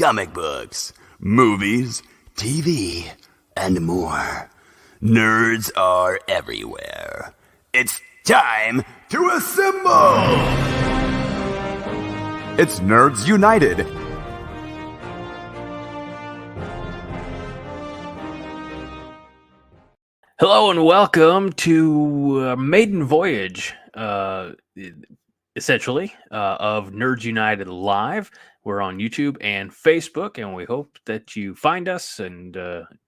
comic books, movies, TV, and more. Nerds are everywhere. It's time to assemble! It's Nerds United. Hello and welcome to Maiden Voyage, essentially, of Nerds United Live. We're on YouTube and Facebook, and we hope that you find us and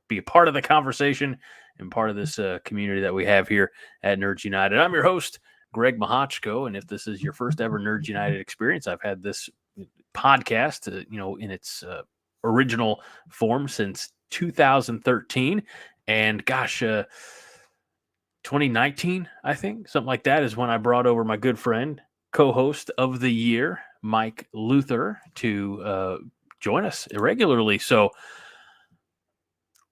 be a part of the conversation and part of this community that we have here at Nerds United. I'm your host, Greg Mahochko, and if this is your first ever Nerds United experience, I've had this podcast, in its original form since 2013. And gosh, 2019, I think, something like that, is when I brought over my good friend, co-host of the year, Mike Luther, to join us regularly. So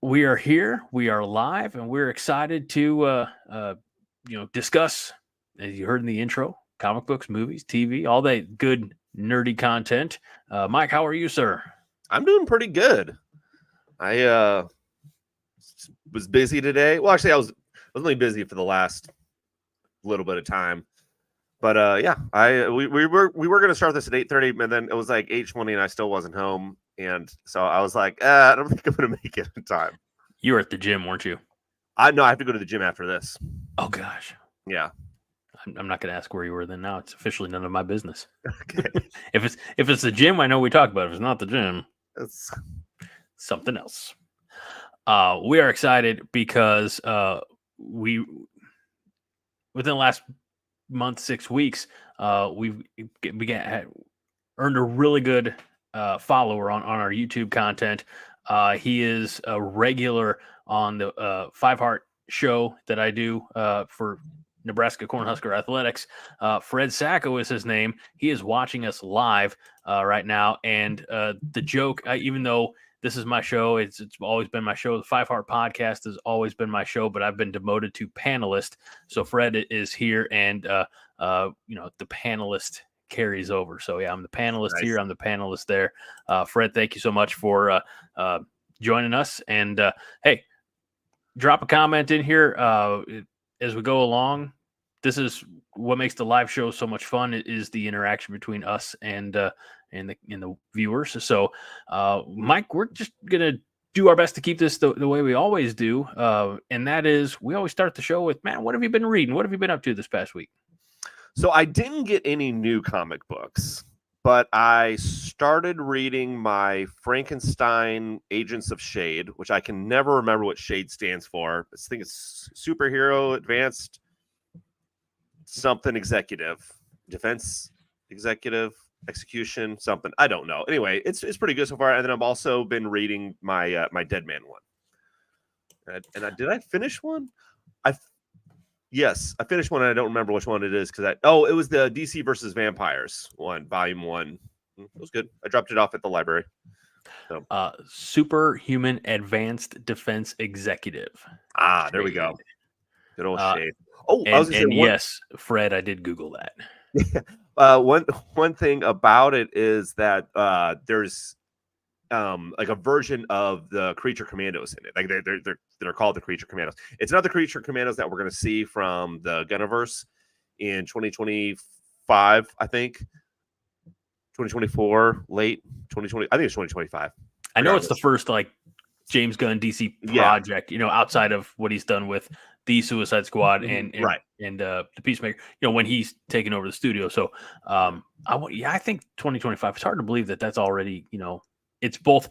we are here, we are live, and we're excited to discuss, as you heard in the intro, comic books, movies, TV, all that good nerdy content. Mike, how are you, sir? I'm doing pretty good. I was busy today. Well, actually, I was only busy for the last little bit of time. But we were going to start this at 8:30, and then it was like 8:20, and I still wasn't home. And so I was like, I don't think I'm going to make it in time. You were at the gym, weren't you? No, I have to go to the gym after this. Oh gosh. Yeah. I'm not going to ask where you were then. Now it's officially none of my business. Okay. If it's the gym, I know we talk about it. If it's not the gym, It's something else. We are excited because we, within the last month, 6 weeks, we've earned a really good follower on our YouTube content. He is a regular on the Five Heart show that I do for Nebraska Cornhusker Athletics. Fred Sacco is his name. He is watching us live right now. And the joke, even though this is my show, it's always been my show. The Five Heart Podcast has always been my show, but I've been demoted to panelist. So Fred is here, and the panelist carries over. So yeah, I'm the panelist nice. Here. I'm the panelist there. Fred, thank you so much for joining us. And hey, drop a comment in here as we go along. This is what makes the live show so much fun, is the interaction between us and the viewers. So, Mike, we're just going to do our best to keep this the way we always do. And that is, we always start the show with, man, what have you been reading? What have you been up to this past week? So I didn't get any new comic books, but I started reading my Frankenstein Agents of Shade, which I can never remember what Shade stands for. I think it's Superhero Advanced something executive, defense executive, execution something. I don't know. Anyway, it's pretty good so far. And then I've also been reading my my Dead Man one. Did I finish one? Yes, I finished one, and I don't remember which one it is because it was the DC versus Vampires one, volume 1. It was good. I dropped it off at the library. So. Superhuman Advanced Defense Executive. There we go. Good old Shade. Yes, Fred, I did Google that. One thing about it is that there's like a version of the Creature Commandos in it. Like they're called the Creature Commandos. It's not the Creature Commandos that we're going to see from the Gunniverse in 2025, I think. 2024, late 2020. I think it's 2025. I know it's the first like James Gunn DC project, outside of what he's done with the Suicide Squad and the Peacemaker, when he's taken over the studio. So I think 2025, it's hard to believe that that's already, it's both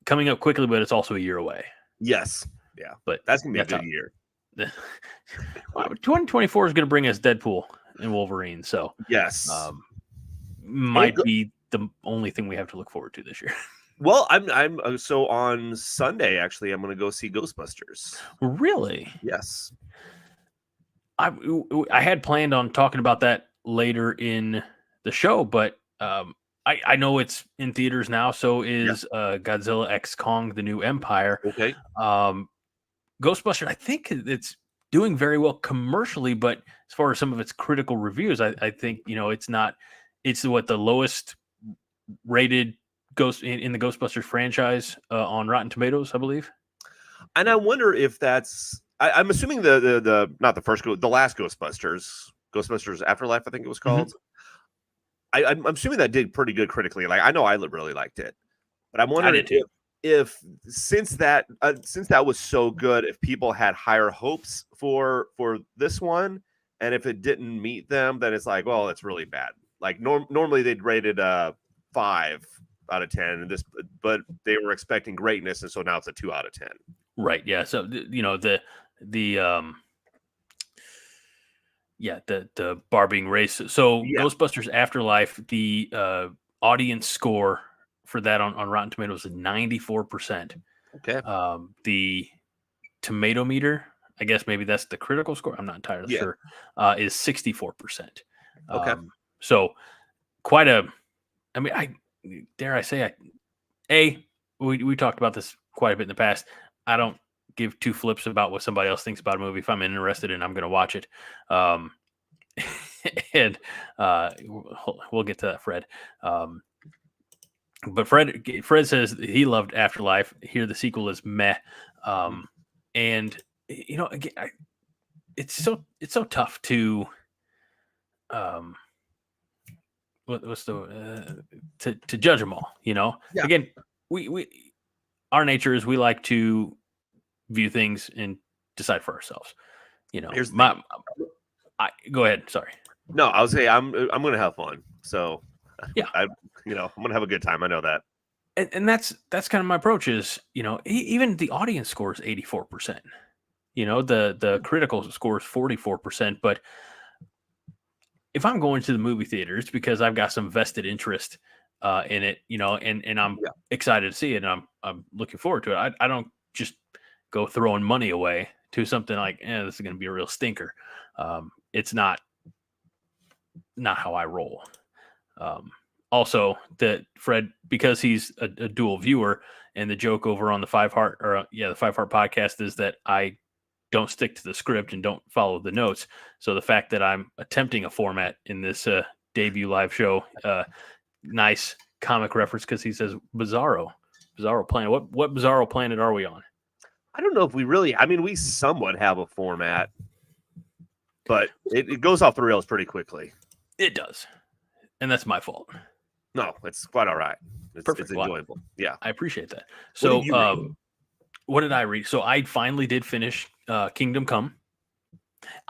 coming up quickly, but it's also a year away. Yes. Yeah. But that's going to be a good year. 2024 is going to bring us Deadpool and Wolverine. So yes, might be the only thing we have to look forward to this year. Well, I'm so on Sunday, actually, I'm going to go see Ghostbusters. Really? Yes. I had planned on talking about that later in the show, but I know it's in theaters now. So is Godzilla X Kong: The New Empire. Okay. Ghostbusters, I think it's doing very well commercially, but as far as some of its critical reviews, I think it's not. It's the lowest rated in the Ghostbusters franchise on Rotten Tomatoes, I believe. And I wonder if that's. I'm assuming the not the first, the last Ghostbusters Afterlife, I think it was called. I'm assuming that did pretty good critically. Like I know I really liked it, but I'm wondering if since that was so good, if people had higher hopes for this one, and if it didn't meet them, then it's like, well, it's really bad. Like normally they'd rate it 5 out of 10, and but they were expecting greatness, and so now it's a 2 out of 10. Right. Yeah. So the bar being raised. So Ghostbusters Afterlife, the audience score for that on Rotten Tomatoes is 94%. Okay. The tomato meter, I guess maybe that's the critical score, I'm not entirely sure, is 64%. Okay. So quite a, I mean, dare I say, we talked about this quite a bit in the past. I don't give two flips about what somebody else thinks about a movie. If I'm interested in, I'm going to watch it. And we'll get to that, Fred. But Fred says he loved Afterlife. Here, the sequel is meh. And again, it's so tough to to judge them all. Again, we our nature is we like to view things and decide for ourselves. Here's go ahead. Sorry. No, I would say I'm going to have fun. So yeah, I'm going to have a good time. I know that. And that's kind of my approach is, even the audience score is 84%. The critical score is 44%. But if I'm going to the movie theater, it's because I've got some vested interest in it, and I'm excited to see it, and I'm looking forward to it. I don't just go throwing money away to something like, this is going to be a real stinker. It's not how I roll. Also, that Fred, because he's a dual viewer, and the joke over on the Five Heart podcast is that I don't stick to the script and don't follow the notes. So the fact that I'm attempting a format in this debut live show, nice comic reference, because he says Bizarro Planet. What Bizarro Planet are we on? I don't know if we really. I mean, we somewhat have a format, but it goes off the rails pretty quickly. It does, and that's my fault. No, it's quite all right. It's enjoyable. Yeah, I appreciate that. So, what did I read? So I finally did finish Kingdom Come.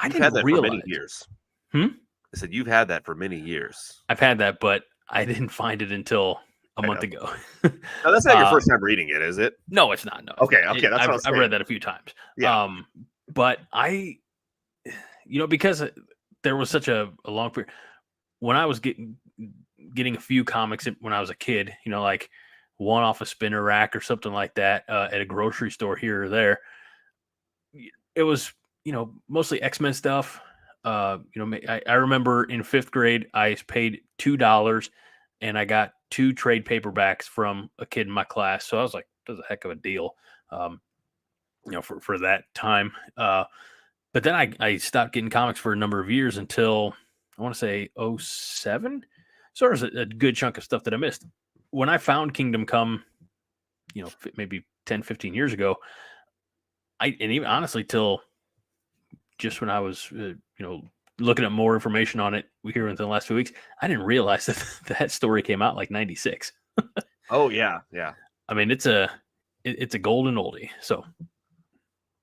You've had that for many years. I said you've had that for many years. I've had that, but I didn't find it until a month ago. No, that's not your first time reading it, is it? No, it's not. No. Okay, that's what I've read that a few times. Yeah. But I, because there was such a long period when I was getting a few comics when I was a kid, like one off a spinner rack or something like that at a grocery store here or there. It was, mostly X-Men stuff. I remember in 5th grade, I paid $2 and I got 2 trade paperbacks from a kid in my class. So I was like, that's a heck of a deal, for that time. But then I stopped getting comics for a number of years until I want to say 2007. So there's a good chunk of stuff that I missed. When I found Kingdom Come, maybe 10, 15 years ago, and even honestly till just when I was, looking at more information on it here within the last few weeks, I didn't realize that story came out like 96. Oh yeah. Yeah. I mean, it's a golden oldie. So,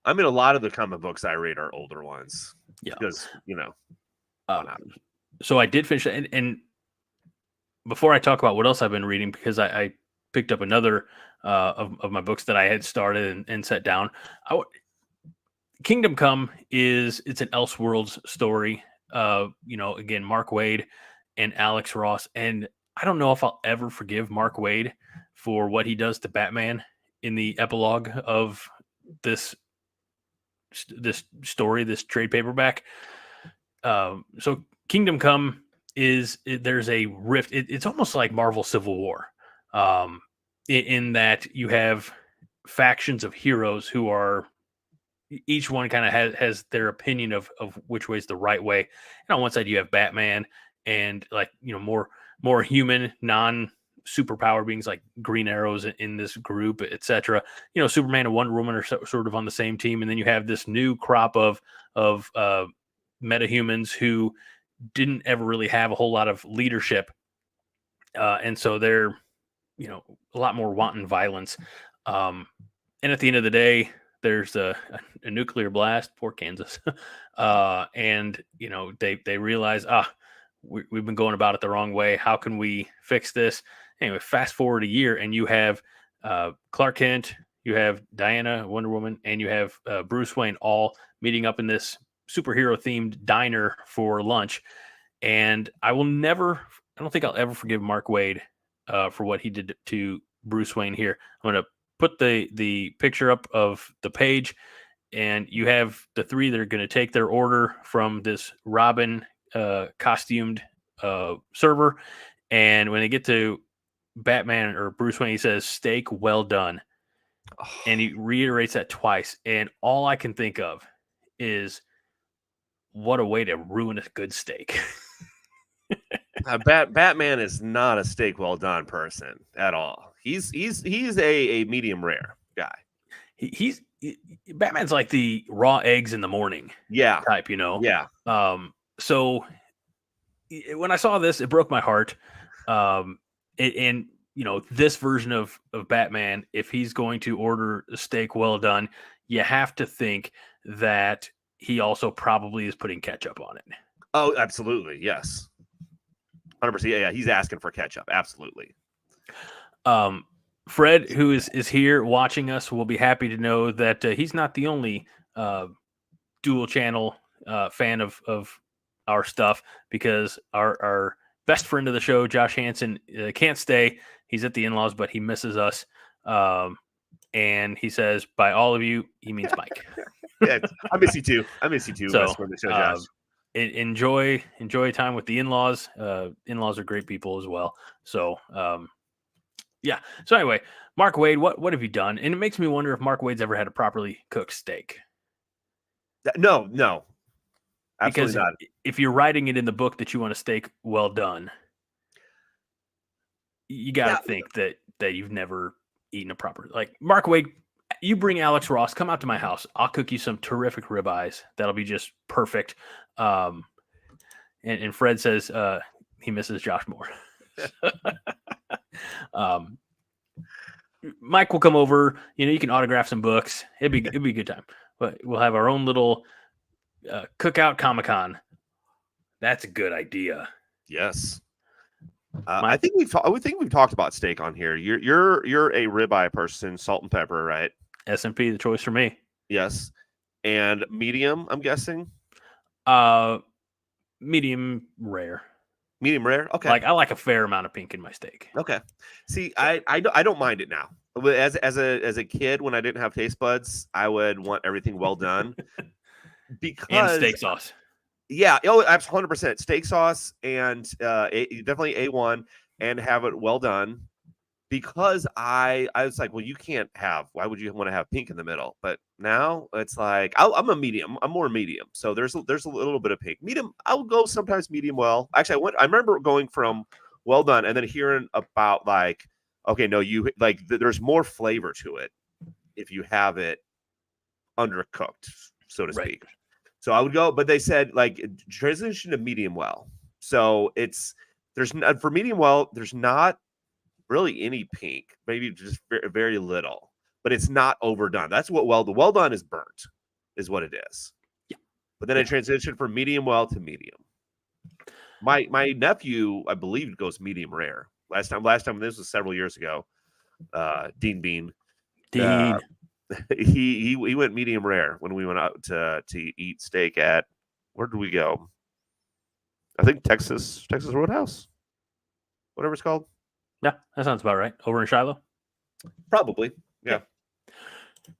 I mean, a lot of the comic books I read are older ones. Yeah. Because, so I did finish it. And before I talk about what else I've been reading, because I picked up another of my books that I had started and set down. Kingdom Come it's an Elseworlds story. Again, Mark Waid and Alex Ross. And I don't know if I'll ever forgive Mark Waid for what he does to Batman in the epilogue of this story, this trade paperback. So Kingdom Come there's a rift. It's almost like Marvel Civil War, in that you have factions of heroes who are each one kind of has their opinion of which way is the right way. And on one side you have Batman and more human, superpower beings like Green Arrows in this group, etc. Superman and Wonder Woman are sort of on the same team, and then you have this new crop of metahumans who didn't ever really have a whole lot of leadership, and so they're a lot more wanton violence. And at the end of the day, there's a nuclear blast. Poor Kansas. And they realize, we've been going about it the wrong way. How can we fix this? Anyway, fast forward a year, and you have Clark Kent, you have Diana, Wonder Woman, and you have Bruce Wayne all meeting up in this superhero-themed diner for lunch. And I don't think I'll ever forgive Mark Waid for what he did to Bruce Wayne here. I'm going to put the picture up of the page, and you have the three that are going to take their order from this Robin costumed server. And when they get to Batman or Bruce Wayne, he says, "Steak well done." And he reiterates that twice. And all I can think of is, what a way to ruin a good steak. Batman is not a steak well done person at all. He's a medium rare guy. Batman's like the raw eggs in the morning type, Yeah. So when I saw this, it broke my heart. This version of Batman, if he's going to order a steak well done, you have to think that he also probably is putting ketchup on it. Oh, absolutely. Yes. 100%. Yeah, he's asking for ketchup. Absolutely. Fred, who is here watching us, will be happy to know that he's not the only dual channel fan of our stuff, because our best friend of the show, Josh Hansen, can't stay. He's at the in-laws, but he misses us. And he says, by all of you, he means Mike. Yeah, I miss you too. So, best friend of the show, Josh. Enjoy time with the in-laws. In-laws are great people as well. So, yeah. So anyway, Mark Waid, what have you done? And it makes me wonder if Mark Waid's ever had a properly cooked steak. No. Absolutely because not. If you're writing it in the book that you want a steak well done, you got to think that you've never eaten a proper, like Mark Waid. You bring Alex Ross, come out to my house. I'll cook you some terrific ribeyes. That'll be just perfect. And Fred says he misses Josh Moore. Mike will come over. You can autograph some books. It'd be a good time. But we'll have our own little cookout Comic-Con. That's a good idea. Yes. I think we've talked about steak on here. You're a ribeye person, salt and pepper, right? S&P, the choice for me. Yes. And medium, I'm guessing. Medium rare. Medium rare. Okay. I like a fair amount of pink in my steak. Okay. See, I don't mind it now. As a kid, when I didn't have taste buds, I would want everything well done. Because and steak sauce. Yeah, absolutely, 100% steak sauce, and definitely A1, and have it well done. Because I was like, well, you can't have. Why would you want to have pink in the middle? But now it's like I'm a medium. I'm more medium. So there's a little bit of pink. Medium. I'll go sometimes medium well. Actually, I remember going from well done and then hearing about like, okay, no, you like there's more flavor to it if you have it undercooked, so to speak. So I would go, but they said like transition to medium well. So for medium well, there's not really any pink, maybe just very, very little, but it's not overdone. That's what the well done is burnt, is what it is. Yeah. But then I transitioned from medium well to medium. My nephew, I believe, goes medium rare. Last time, this was several years ago. Dean Bean. He went medium rare when we went out to eat steak at, where did we go? I think Texas Roadhouse, whatever it's called. Yeah, that sounds about right. Over in Shiloh? Probably, yeah.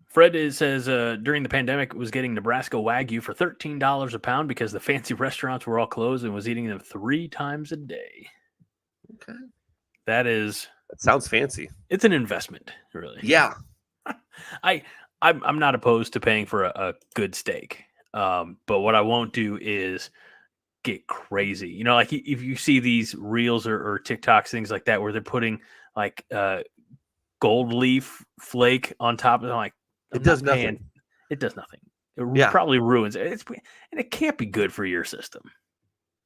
Fred says during the pandemic was getting Nebraska Wagyu for $13 a pound because the fancy restaurants were all closed and was eating them 3 times a day. Okay. That sounds fancy. It's an investment, really. Yeah. I'm not opposed to paying for a good steak. But what I won't do is get crazy. You know, like if you see these reels or TikToks, things like that, where they're putting like gold leaf flake on top of it, I'm like, It does nothing. It does nothing. It probably ruins it. And it can't be good for your system.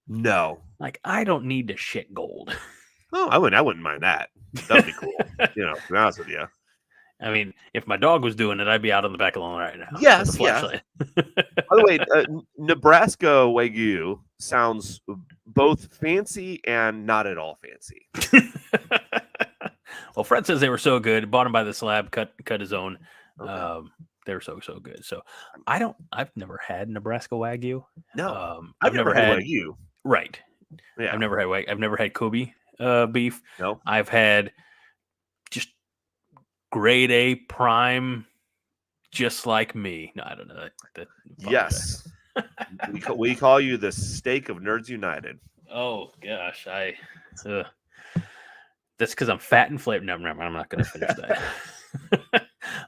No. Like, I don't need to shit gold. Oh, I wouldn't mind that. That'd be cool. You know, to be honest with you. I mean, if my dog was doing it, I'd be out on the back lawn right now. Yes, yeah. By the way, Nebraska Wagyu sounds both fancy and not at all fancy. Well, Fred says they were so good. Bought them by the slab, cut his own. Okay. They were so good. So I've never had Nebraska Wagyu. No, I've never had Wagyu. Right. Yeah. I've never had Wagyu. I've never had Kobe beef. No. I've had just grade A prime, just like me. No, I don't know. Yes. we call you the steak of Nerds United. Oh gosh, that's because I'm fat and flavored. No, I'm not going to finish that.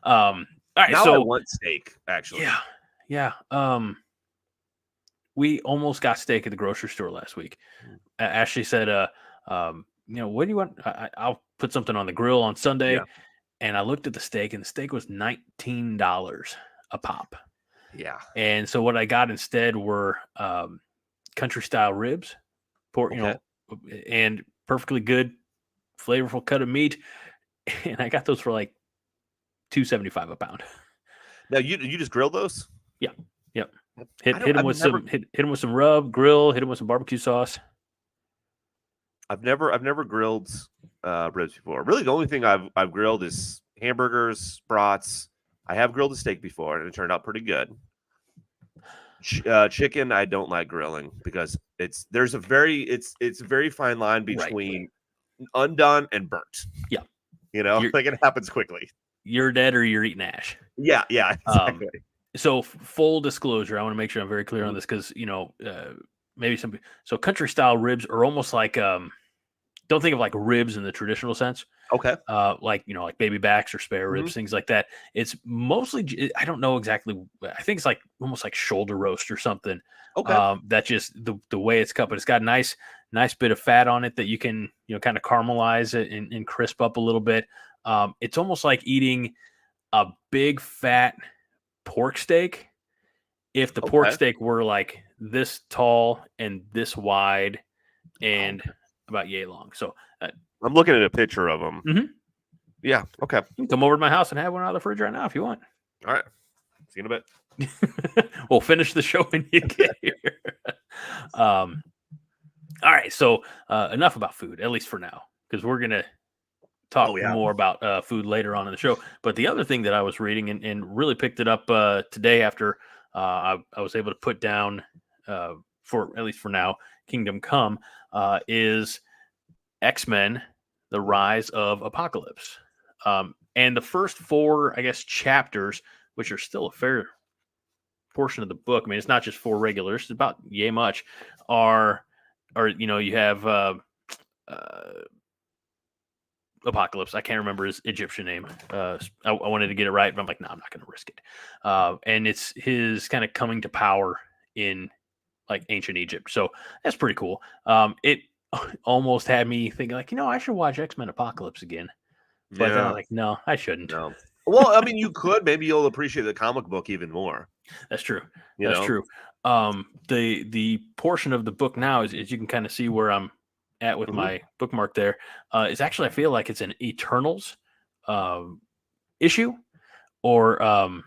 All right, now so I want steak, actually. Yeah. We almost got steak at the grocery store last week. Ashley said, what do you want? I'll put something on the grill on Sunday. Yeah. And I looked at the steak, and the steak was $19 a pop. Yeah. And so what I got instead were country style ribs, pork, and perfectly good, flavorful cut of meat. And I got those for like $2.75 a pound. Now you just grill those? Yeah. Yep. Hit them with some rub, grill, hit them with some barbecue sauce. I've never grilled ribs before. Really, the only thing I've grilled is hamburgers, brats. I have grilled a steak before, and it turned out pretty good. Chicken, I don't like grilling because it's a very fine line between undone and burnt. Yeah, like it happens quickly. You're dead or you're eating ash. Yeah, exactly. So full disclosure, I want to make sure I'm very clear on this because maybe so country style ribs are almost like don't think of like ribs in the traditional sense. Okay. Like baby backs or spare ribs, things like that. It's mostly, I don't know exactly. I think it's like almost like shoulder roast or something. Okay. That's just the way it's cut, but it's got a nice bit of fat on it that you can kind of caramelize it and crisp up a little bit. It's almost like eating a big fat pork steak if the pork steak were like this tall and this wide and about yay long. So I'm looking at a picture of them. Mm-hmm. Yeah. Okay. You can come over to my house and have one out of the fridge right now if you want. All right. See you in a bit. We'll finish the show when you get here. All right. So enough about food, at least for now, because we're going to talk more about food later on in the show. But the other thing that I was reading and really picked it up today after I was able to put down for at least for now, Kingdom Come is X-Men, The Rise of Apocalypse. And the first 4, I guess, chapters, which are still a fair portion of the book. I mean, it's not just 4 regulars, it's about yay much, are you have Apocalypse. I can't remember his Egyptian name. I wanted to get it right, but I'm like, no, I'm not going to risk it. And it's his kind of coming to power in like ancient Egypt. So that's pretty cool. It almost had me thinking like, I should watch X-Men Apocalypse again. But then I'm like, no, I shouldn't. No. Well, I mean, you could. Maybe you'll appreciate the comic book even more. That's true. That's true. The portion of the book now is you can kind of see where I'm at with my bookmark there. It's actually, I feel like it's an Eternals issue or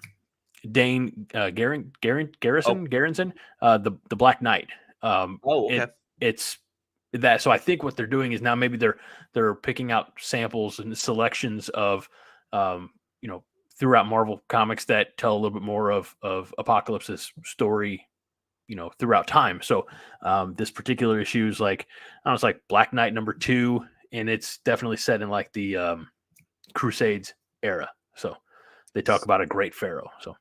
Dane Garrison, the Black Knight. Okay. It's that. So I think what they're doing is now maybe they're picking out samples and selections of throughout Marvel comics that tell a little bit more of Apocalypse's story, throughout time. So this particular issue is like, it's like Black Knight #2, and it's definitely set in like the Crusades era. So they talk about a great pharaoh. So,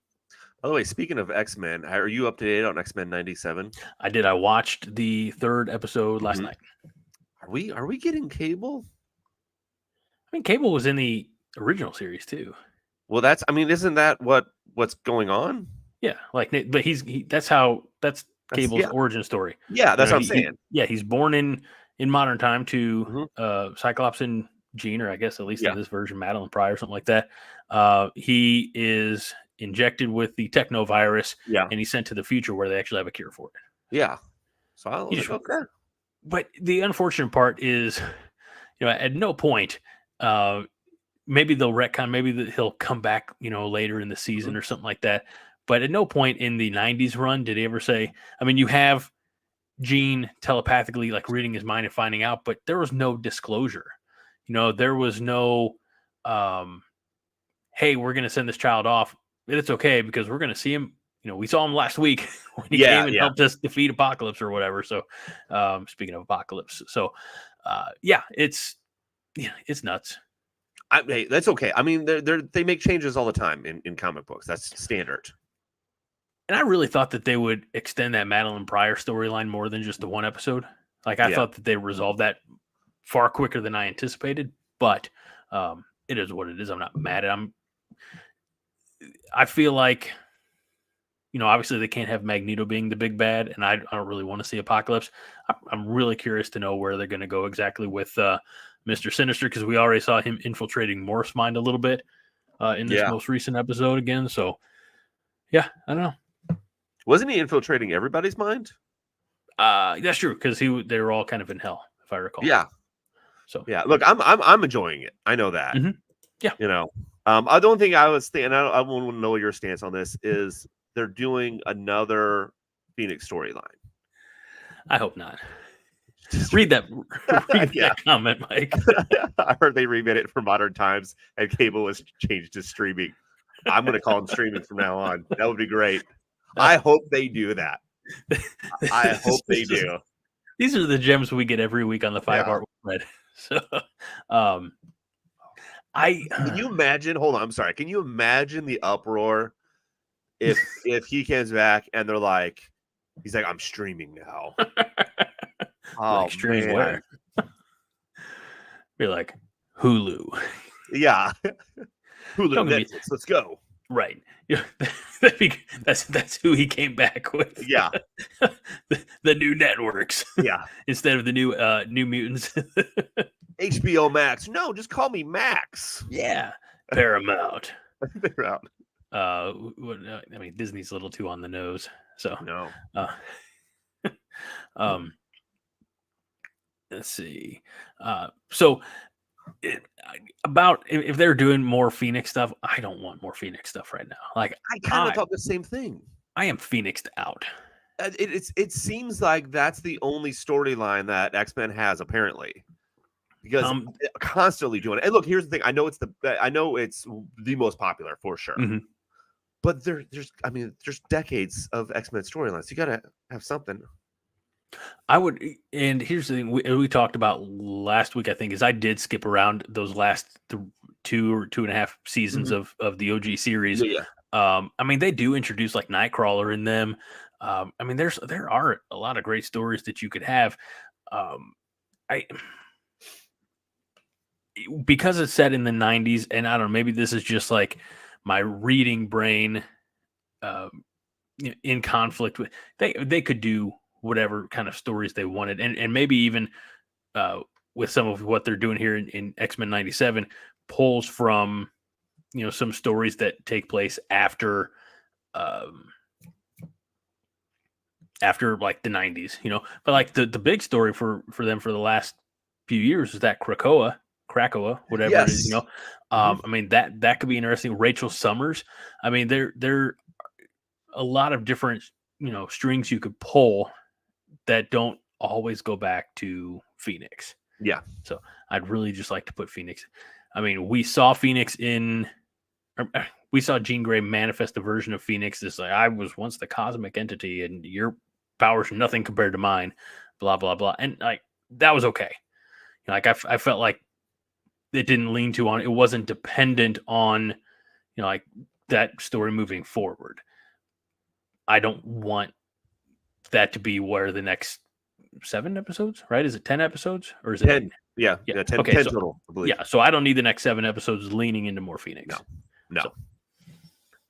by the way, speaking of X-Men, are you up to date on X-Men 97? I did. I watched the 3rd episode last night. Are we getting Cable? I mean, Cable was in the original series too. Well, isn't that what's going on? Yeah, like, but that's Cable's origin story. Yeah, that's what I'm saying. He's born in modern time to Mm-hmm. Cyclops and Jean, or I guess at least Yeah. in this version, Madeline Pryor or something like that. He is injected with the technovirus, Yeah. and he's sent to the future where they actually have a cure for it. Yeah. So I was like, okay. But the unfortunate part is, at no point, maybe they'll retcon, maybe he'll come back, later in the season or something like that. But at no point in the 90s run did he ever say, I mean, you have Jean telepathically like reading his mind and finding out, but there was no disclosure. There was no, hey, we're going to send this child off. But it's okay because we're going to see him. We saw him last week when he came and helped us defeat Apocalypse or whatever. So, speaking of Apocalypse, so it's nuts. Hey, that's okay. I mean, they make changes all the time in comic books. That's standard. And I really thought that they would extend that Madeline Pryor storyline more than just the one episode. Like I thought that they resolved that far quicker than I anticipated. But it is what it is. I'm not mad at. I feel like, obviously they can't have Magneto being the big bad, and I don't really want to see Apocalypse. I'm really curious to know where they're going to go exactly with Mr. Sinister, because we already saw him infiltrating Morph's mind a little bit in this most recent episode again. So, yeah, I don't know. Wasn't he infiltrating everybody's mind? That's true, because they were all kind of in hell, if I recall. Yeah. So yeah, look, I'm enjoying it. I know that. Mm-hmm. Yeah. I don't think I was thinking. I want to know your stance on this. Is they're doing another Phoenix storyline? I hope not. Read that comment, Mike. I heard they remade it for modern times, and Cable was changed to streaming. I'm going to call him streaming from now on. That would be great. I hope they do that. I hope they do. These are the gems we get every week on the 5 Art Red. So, can you imagine? Hold on, I'm sorry. Can you imagine the uproar if he comes back and they're like, he's like, I'm streaming now. Oh, like stream where? You're like Hulu. Yeah, Hulu. Let's go. Right. That's who he came back with. Yeah. the new networks. Yeah. Instead of the New Mutants. HBO Max. No, just call me Max. Yeah. Paramount. Paramount. I mean, Disney's a little too on the nose. So no. Let's see. So about if they're doing more Phoenix stuff, I don't want more Phoenix stuff right now. Like I kind of thought the same thing. I am Phoenixed out. It seems like that's the only storyline that X-Men has, apparently, because constantly doing it. And look, here's the thing: I know it's the most popular for sure, but there's decades of X-Men storylines. You gotta have something. I would, and here's the thing we talked about last week, I think, is I did skip around those last 2 or 2.5 seasons of the OG series. Yeah. I mean, they do introduce like Nightcrawler in them. I mean, there are a lot of great stories that you could have. Because it's set in the 90s, and I don't know, maybe this is just like my reading brain in conflict with, they could do whatever kind of stories they wanted, and maybe even with some of what they're doing here in X-Men 97 pulls from some stories that take place after like the 90s, but like the big story for them for the last few years is that Krakoa, whatever it is, I mean that could be interesting. Rachel Summers, I mean there are a lot of different strings you could pull that don't always go back to Phoenix. Yeah. So I'd really just like to put Phoenix. I mean, we saw Jean Grey manifest a version of Phoenix. This like, I was once the cosmic entity and your powers are nothing compared to mine, blah, blah, blah. And like, that was okay. Like I felt like it didn't lean too on, it wasn't dependent on, like that story moving forward. I don't want that to be where the next 7 episodes, right? Is it 10 episodes or is it 10? Yeah. 10, okay, 10 so, total, I believe. Yeah, so I don't need the next 7 episodes leaning into more Phoenix. No. So.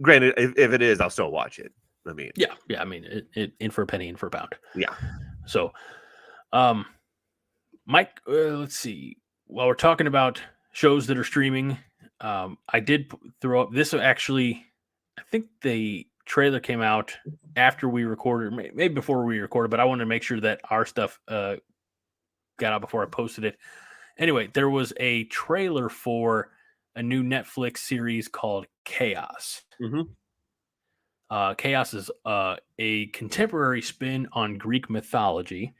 Granted, if it is, I'll still watch it. I mean, Yeah. I mean, it in for a penny, in for a pound. yeah. So, Mike, let's see. While we're talking about shows that are streaming, I did throw up this. Actually, I think the trailer came out after we recorded, maybe before we recorded, but I wanted to make sure that our stuff got out before I posted it. Anyway, there was a trailer for a new Netflix series called Kaos. Mm-hmm. Kaos is a contemporary spin on Greek mythology,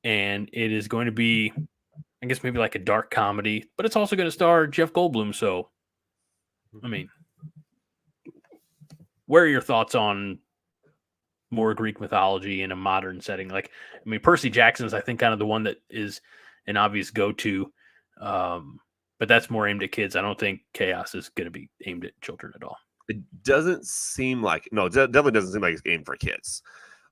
and it is going to be, I guess, maybe like a dark comedy, but it's also going to star Jeff Goldblum. So, I mean, what are your thoughts on more Greek mythology in a modern setting? Like, I mean, Percy Jackson is, I think, kind of the one that is an obvious go-to, but that's more aimed at kids. I don't think Kaos is going to be aimed at children at all. It doesn't seem like it definitely doesn't seem like it's aimed for kids.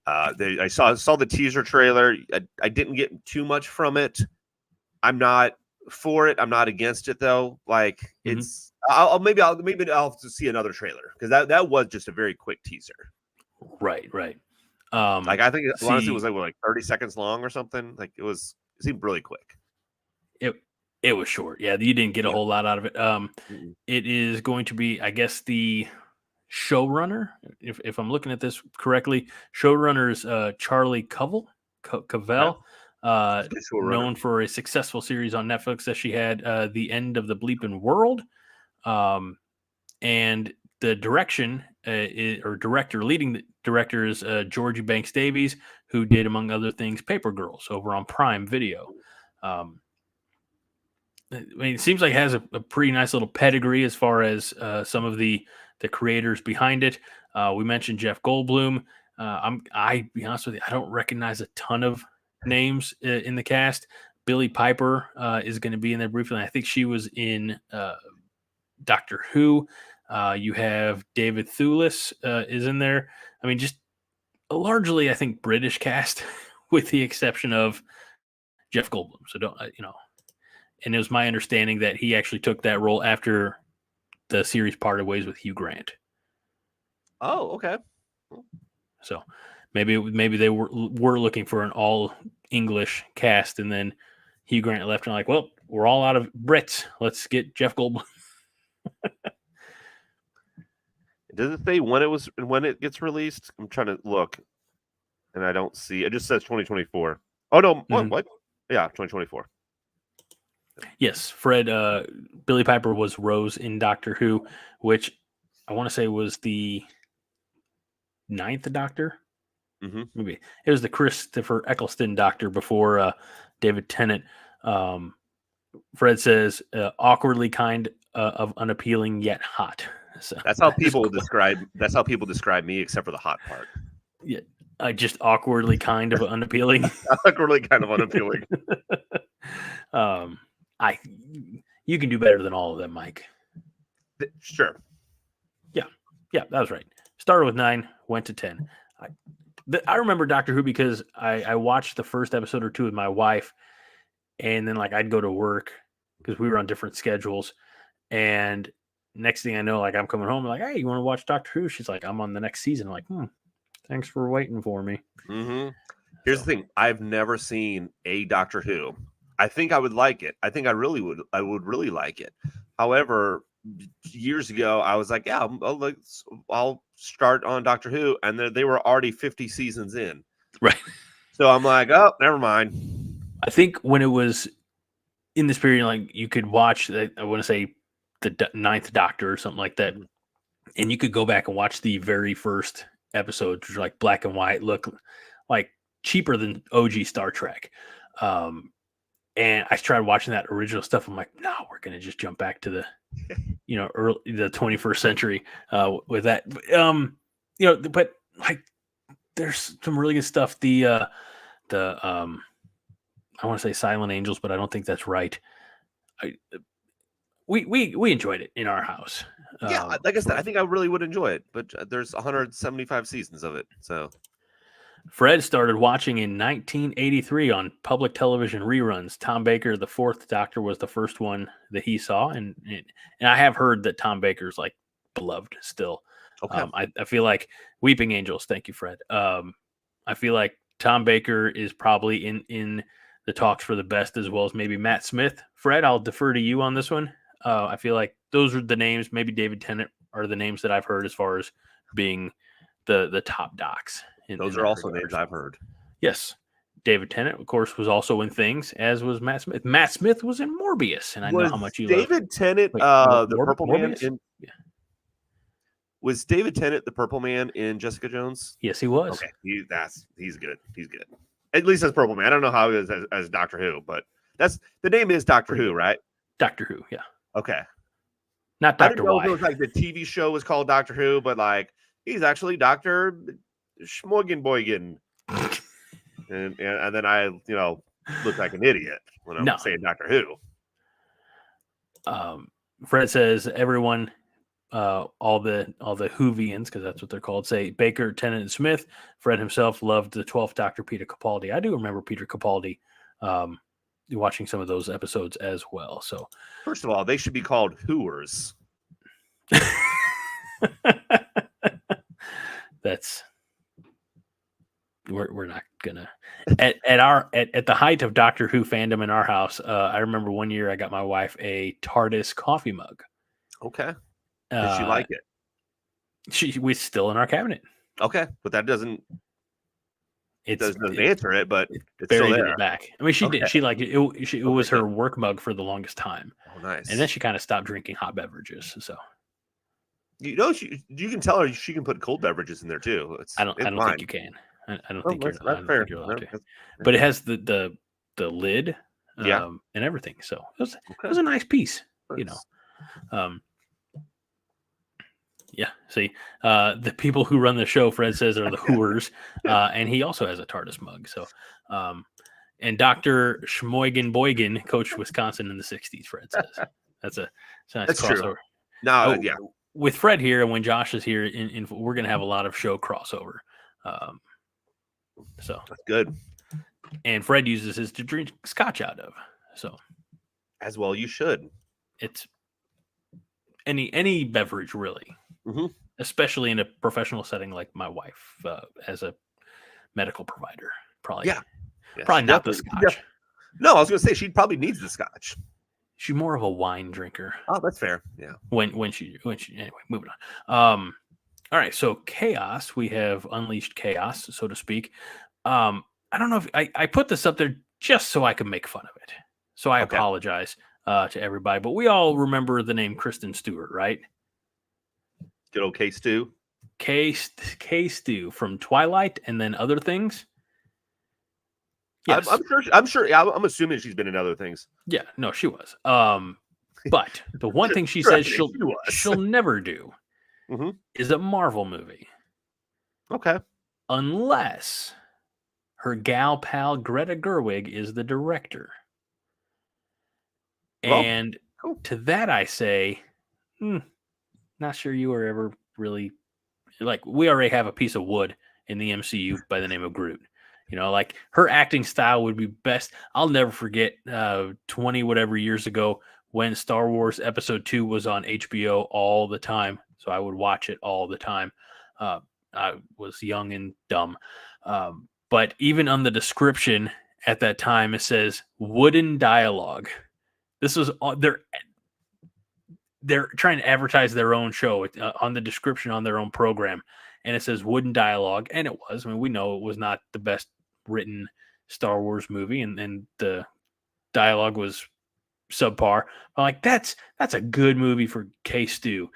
I saw the teaser trailer. I didn't get too much from it. I'm not for it. I'm not against it though. Like it's, maybe I'll have to see another trailer because that was just a very quick teaser. Right. Like I think honestly it was like 30 seconds long or something. Like it seemed really quick. It was short. Yeah, you didn't get a whole lot out of it. It is going to be, I guess, the showrunner, if I'm looking at this correctly, showrunner is Charlie Cavell, known for a successful series on Netflix that she had, The End of the Bleeping World, and the direction leading the director is Georgie Banks Davies, who did, among other things, Paper Girls over on Prime Video. I mean, it seems like it has a pretty nice little pedigree as far as some of the creators behind it. We mentioned Jeff Goldblum. I be honest with you, I don't recognize a ton of names in the cast. Billie Piper is going to be in there briefly. I think she was in Doctor Who. You have David Thewlis is in there. I mean, just largely, I think, British cast, with the exception of Jeff Goldblum. So don't. And it was my understanding that he actually took that role after the series parted ways with Hugh Grant. Oh, okay. So maybe they were looking for an all English cast, and then Hugh Grant left and like, well, we're all out of Brits. Let's get Jeff Goldblum. Does it say when it gets released? I'm trying to look, and I don't see. It just says 2024. Oh no, what? Yeah, 2024. Yes, Fred. Billie Piper was Rose in Doctor Who, which I want to say was the 9th Doctor. Mm-hmm. Maybe it was the Christopher Eccleston Doctor before David Tennant. Fred says awkwardly kind of unappealing yet hot. So that's how people describe. That's how people describe me, except for the hot part. Yeah, just awkwardly kind of unappealing. Awkwardly kind of unappealing. You can do better than all of them, Mike. Sure. Yeah, that was right. Started with 9, went to 10. I remember Doctor Who because I watched the first episode or two with my wife, and then like I'd go to work because we were on different schedules, and next thing I know, like I'm coming home, like, hey, you want to watch Doctor Who? She's like, I'm on the next season. I'm like, thanks for waiting for me. Mm-hmm. Here's the thing: I've never seen a Doctor Who. I think I would like it. I think I would really like it. However, years ago, I was like, yeah, I'll start on Doctor Who, and they were already 50 seasons in. Right. So I'm like, oh, never mind. I think when it was in this period, like you could watch, I want to say the 9th Doctor or something like that, and you could go back and watch the very first episodes, which are like black and white, look like cheaper than OG Star Trek. And I tried watching that original stuff. I'm like, no, we're going to just jump back to the, the 21st century with that. But like, there's some really good stuff. I want to say Silent Angels, but I don't think that's right. We enjoyed it in our house. Yeah, like I said, I think I really would enjoy it. But there's 175 seasons of it, so. Fred started watching in 1983 on public television reruns. Tom Baker, the 4th Doctor, was the first one that he saw, and I have heard that Tom Baker's like beloved still. Okay. I feel like Weeping Angels. Thank you, Fred. I feel like Tom Baker is probably in the talks for the best, as well as maybe Matt Smith. Fred, I'll defer to you on this one. I feel like those are the names. Maybe David Tennant are the names that I've heard as far as being the top docs. Those are also names I've heard. Yes. David Tennant, of course, was also in things, as was Matt Smith. Matt Smith was in Morbius, and I know how much you love David Tennant, Wait, the Purple Morbius? Man. Yeah. Was David Tennant the Purple Man in Jessica Jones? Yes, he was. Okay, he's good. He's good. At least as Purple Man. I don't know how he is as Doctor Who, but that's the name is Doctor Who, right? Doctor Who, yeah. Okay. Not I Doctor didn't know Y. if it was like the TV show was called Doctor Who, but like he's actually Dr. Schmorgenboygen. and then I, look like an idiot when I'm saying Doctor Who. Fred says everyone, all the Whovians, because that's what they're called, say Baker, Tennant, and Smith. Fred himself loved the 12th Doctor, Peter Capaldi. I do remember Peter Capaldi watching some of those episodes as well. So first of all, they should be called Whoers. That's we're not gonna at the height of Doctor Who fandom in our house. I remember one year I got my wife a TARDIS coffee mug. Okay. Did she like it? We're still in our cabinet. Okay, but that doesn't answer it, but it's buried still there. in the back. I mean, she did. She liked it. It was her work mug for the longest time. Oh, nice. And then she kind of stopped drinking hot beverages. So you can tell her she can put cold beverages in there too. I don't think you can. I don't think you're allowed to. But it has the lid, and everything. So it was a nice piece, nice. Yeah. See, the people who run the show, Fred says, are the Whoers, and he also has a TARDIS mug. So, and Dr. Schmoigen coached Wisconsin in the '60s. Fred says that's a nice crossover. True. No, yeah. With Fred here, and when Josh is here, we're going to have a lot of show crossover. So that's good. And Fred uses his to drink scotch out of. So as well, you should. It's any beverage really, especially in a professional setting like my wife as a medical provider. Probably, probably not the scotch. Yeah. No, I was going to say she probably needs the scotch. She's more of a wine drinker. Oh, that's fair. Yeah. When she anyway, moving on. All right, so Chaos, we have unleashed chaos, so to speak. I don't know if I put this up there just so I can make fun of it. So I apologize to everybody, but we all remember the name Kristen Stewart, right? Good old K Stew. K Stew from Twilight and then other things. Yes. I'm sure. I'm assuming she's been in other things. Yeah, no, she was. But the one thing she says she'll never do is a Marvel movie. Okay. Unless her gal pal Greta Gerwig is the director. Well, and to that I say, not sure you were ever really like, we already have a piece of wood in the MCU by the name of Groot. Like her acting style would be best. I'll never forget 20 whatever years ago when Star Wars Episode 2 was on HBO all the time. So I would watch it all the time. I was young and dumb. But even on the description at that time, it says wooden dialogue. This was they're trying to advertise their own show on the description on their own program. And it says wooden dialogue. And it was. I mean, we know it was not the best written Star Wars movie. And the dialogue was subpar. I'm like, that's a good movie for K-Stew,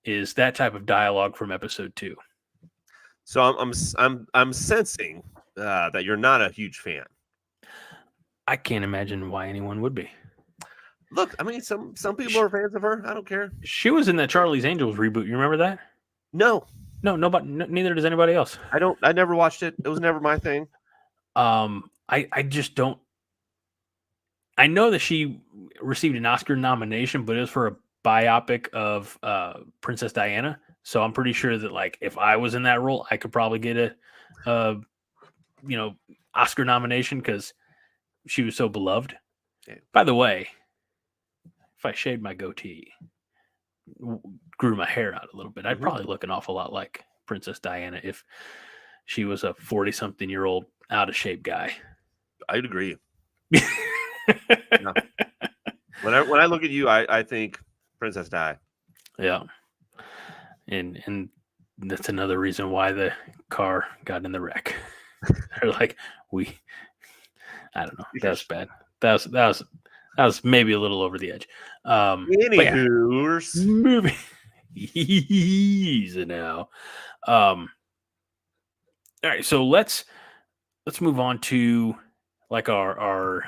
is that type of dialogue from Episode 2. So I'm sensing that you're not a huge fan. I can't imagine why anyone would be. Look, I mean, some people are fans of her. I don't care. She was in that Charlie's Angels reboot. You remember that? No, nobody. Neither does anybody else. I never watched it. It was never my thing. I just don't. I know that she received an Oscar nomination, but it was for a biopic of Princess Diana. So I'm pretty sure that, like, if I was in that role, I could probably get a Oscar nomination because she was so beloved. Yeah. By the way, if I shaved my goatee, grew my hair out a little bit. I'd probably look an awful lot like Princess Diana if she was a 40-something-year-old out of shape guy. I'd agree. Yeah. When I look at you, I think Princess Di. Yeah. And that's another reason why the car got in the wreck. They're like, I don't know. That was bad. That was maybe a little over the edge. Anywho, movie easy now. All right, so let's move on to like our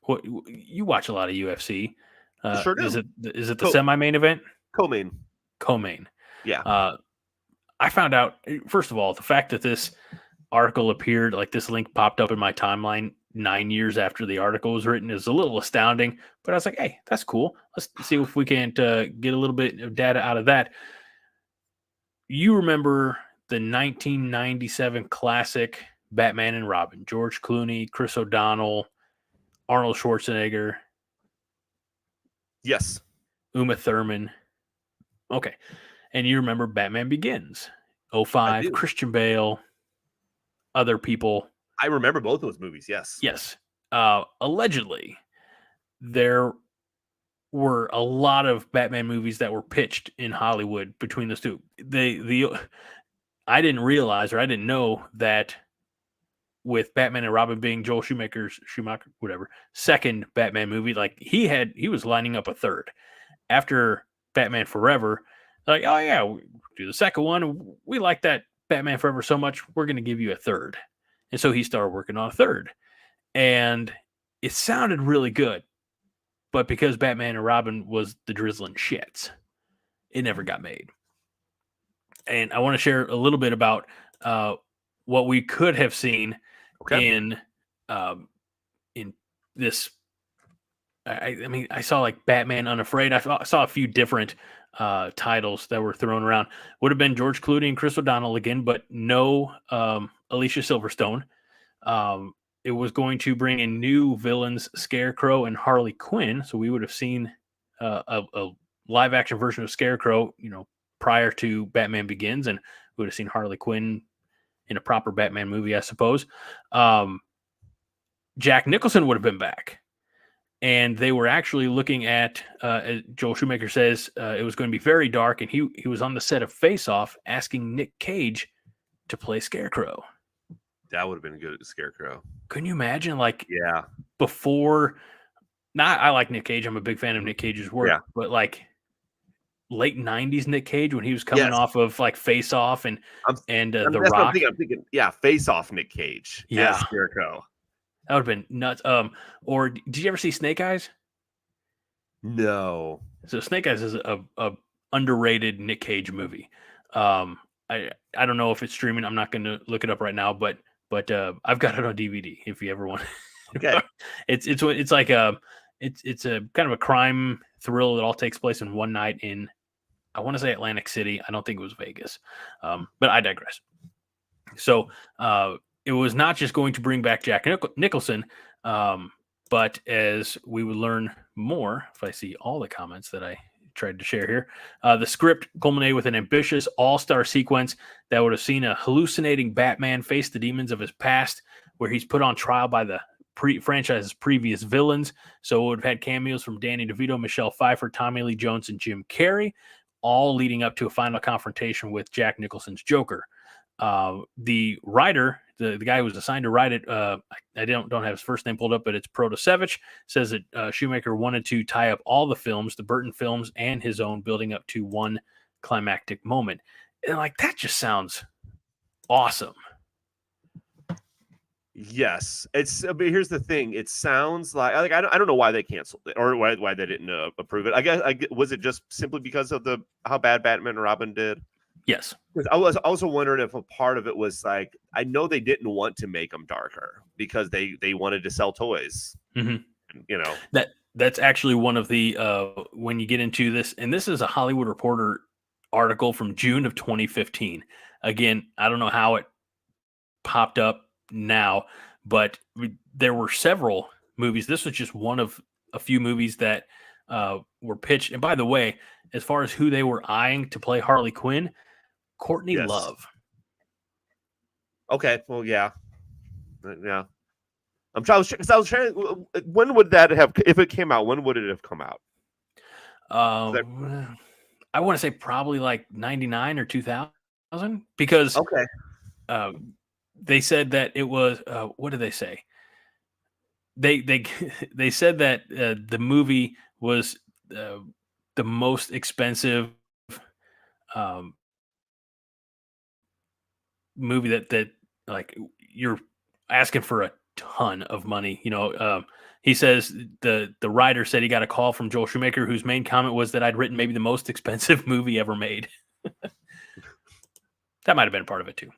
what you watch a lot of UFC. Sure do. Is it the semi-main event? Co-main. Yeah. I found out, first of all, the fact that this article appeared, like this link popped up in my timeline 9 years after the article was written, is a little astounding. But I was like, hey, that's cool. Let's see if we can't get a little bit of data out of that. You remember the 1997 classic Batman and Robin? George Clooney, Chris O'Donnell, Arnold Schwarzenegger. Yes. Uma Thurman. Okay. And you remember Batman Begins, 2005, Christian Bale, other people. I remember both those movies, yes. Yes. Allegedly, there were a lot of Batman movies that were pitched in Hollywood between those two. I didn't realize, or I didn't know that with Batman and Robin being Joel Schumacher's second Batman movie, like he was lining up a third. After Batman Forever, like, oh yeah, we do the second one. We like that Batman Forever so much, we're going to give you a third. And so he started working on a third. And it sounded really good. But because Batman and Robin was the drizzling shits, it never got made. And I want to share a little bit about what we could have seen in this. I mean, I saw like Batman Unafraid. I saw a few different titles that were thrown around. Would have been George Clooney and Chris O'Donnell again, but no Alicia Silverstone. It was going to bring in new villains, Scarecrow and Harley Quinn. So we would have seen a live action version of Scarecrow, prior to Batman Begins, and we would have seen Harley Quinn in a proper Batman movie, I suppose. Jack Nicholson would have been back. And they were actually looking at, as Joel Schumacher says, it was going to be very dark. And he was on the set of Face Off asking Nick Cage to play Scarecrow. That would have been good at Scarecrow. Couldn't you imagine? Like, yeah, before. Not, I like Nick Cage. I'm a big fan of Nick Cage's work. Yeah. But like late 90s Nick Cage, when he was coming off of like Face Off and The Rock. I'm thinking, yeah, Face Off Nick Cage. Yeah. As Scarecrow. That would have been nuts. Or did you ever see Snake Eyes? No. So Snake Eyes is a underrated Nick Cage movie. I don't know if it's streaming. I'm not going to look it up right now, but I've got it on DVD if you ever want. Okay. It's like a kind of a crime thrill that all takes place in one night in, I want to say Atlantic City. I don't think it was Vegas. But I digress. So it was not just going to bring back Jack Nicholson, but as we would learn more, if I see all the comments that I tried to share here, the script culminated with an ambitious all-star sequence that would have seen a hallucinating Batman face the demons of his past, where he's put on trial by the franchise's previous villains. So it would have had cameos from Danny DeVito, Michelle Pfeiffer, Tommy Lee Jones, and Jim Carrey, all leading up to a final confrontation with Jack Nicholson's Joker. The writer, the guy who was assigned to write it, I don't have his first name pulled up, but it's Protasevich, says that Schumacher wanted to tie up all the films, the Burton films, and his own, building up to one climactic moment. And like, that just sounds awesome. Yes, but here's the thing. It sounds like I don't know why they canceled it or why they didn't approve it. I guess was it just simply because of how bad Batman and Robin did? Yes. I was also wondering if a part of it was like, I know they didn't want to make them darker because they wanted to sell toys. Mm-hmm. That's actually one of the when you get into this, and this is a Hollywood Reporter article from June of 2015. Again, I don't know how it popped up now, but there were several movies. This was just one of a few movies that were pitched. And by the way, as far as who they were eyeing to play Harley Quinn, Courtney Yes. Love. Okay. Well, yeah. Yeah. I'm trying. Because I was trying. When would that have? If it came out, when would it have come out? I want to say probably like 99 or 2000, because Okay. they said that it was. What did they say? They said that the movie was the most expensive movie that like you're asking for a ton of money. He says the writer said he got a call from Joel Schumacher, whose main comment was that I'd written maybe the most expensive movie ever made. That might have been part of it too.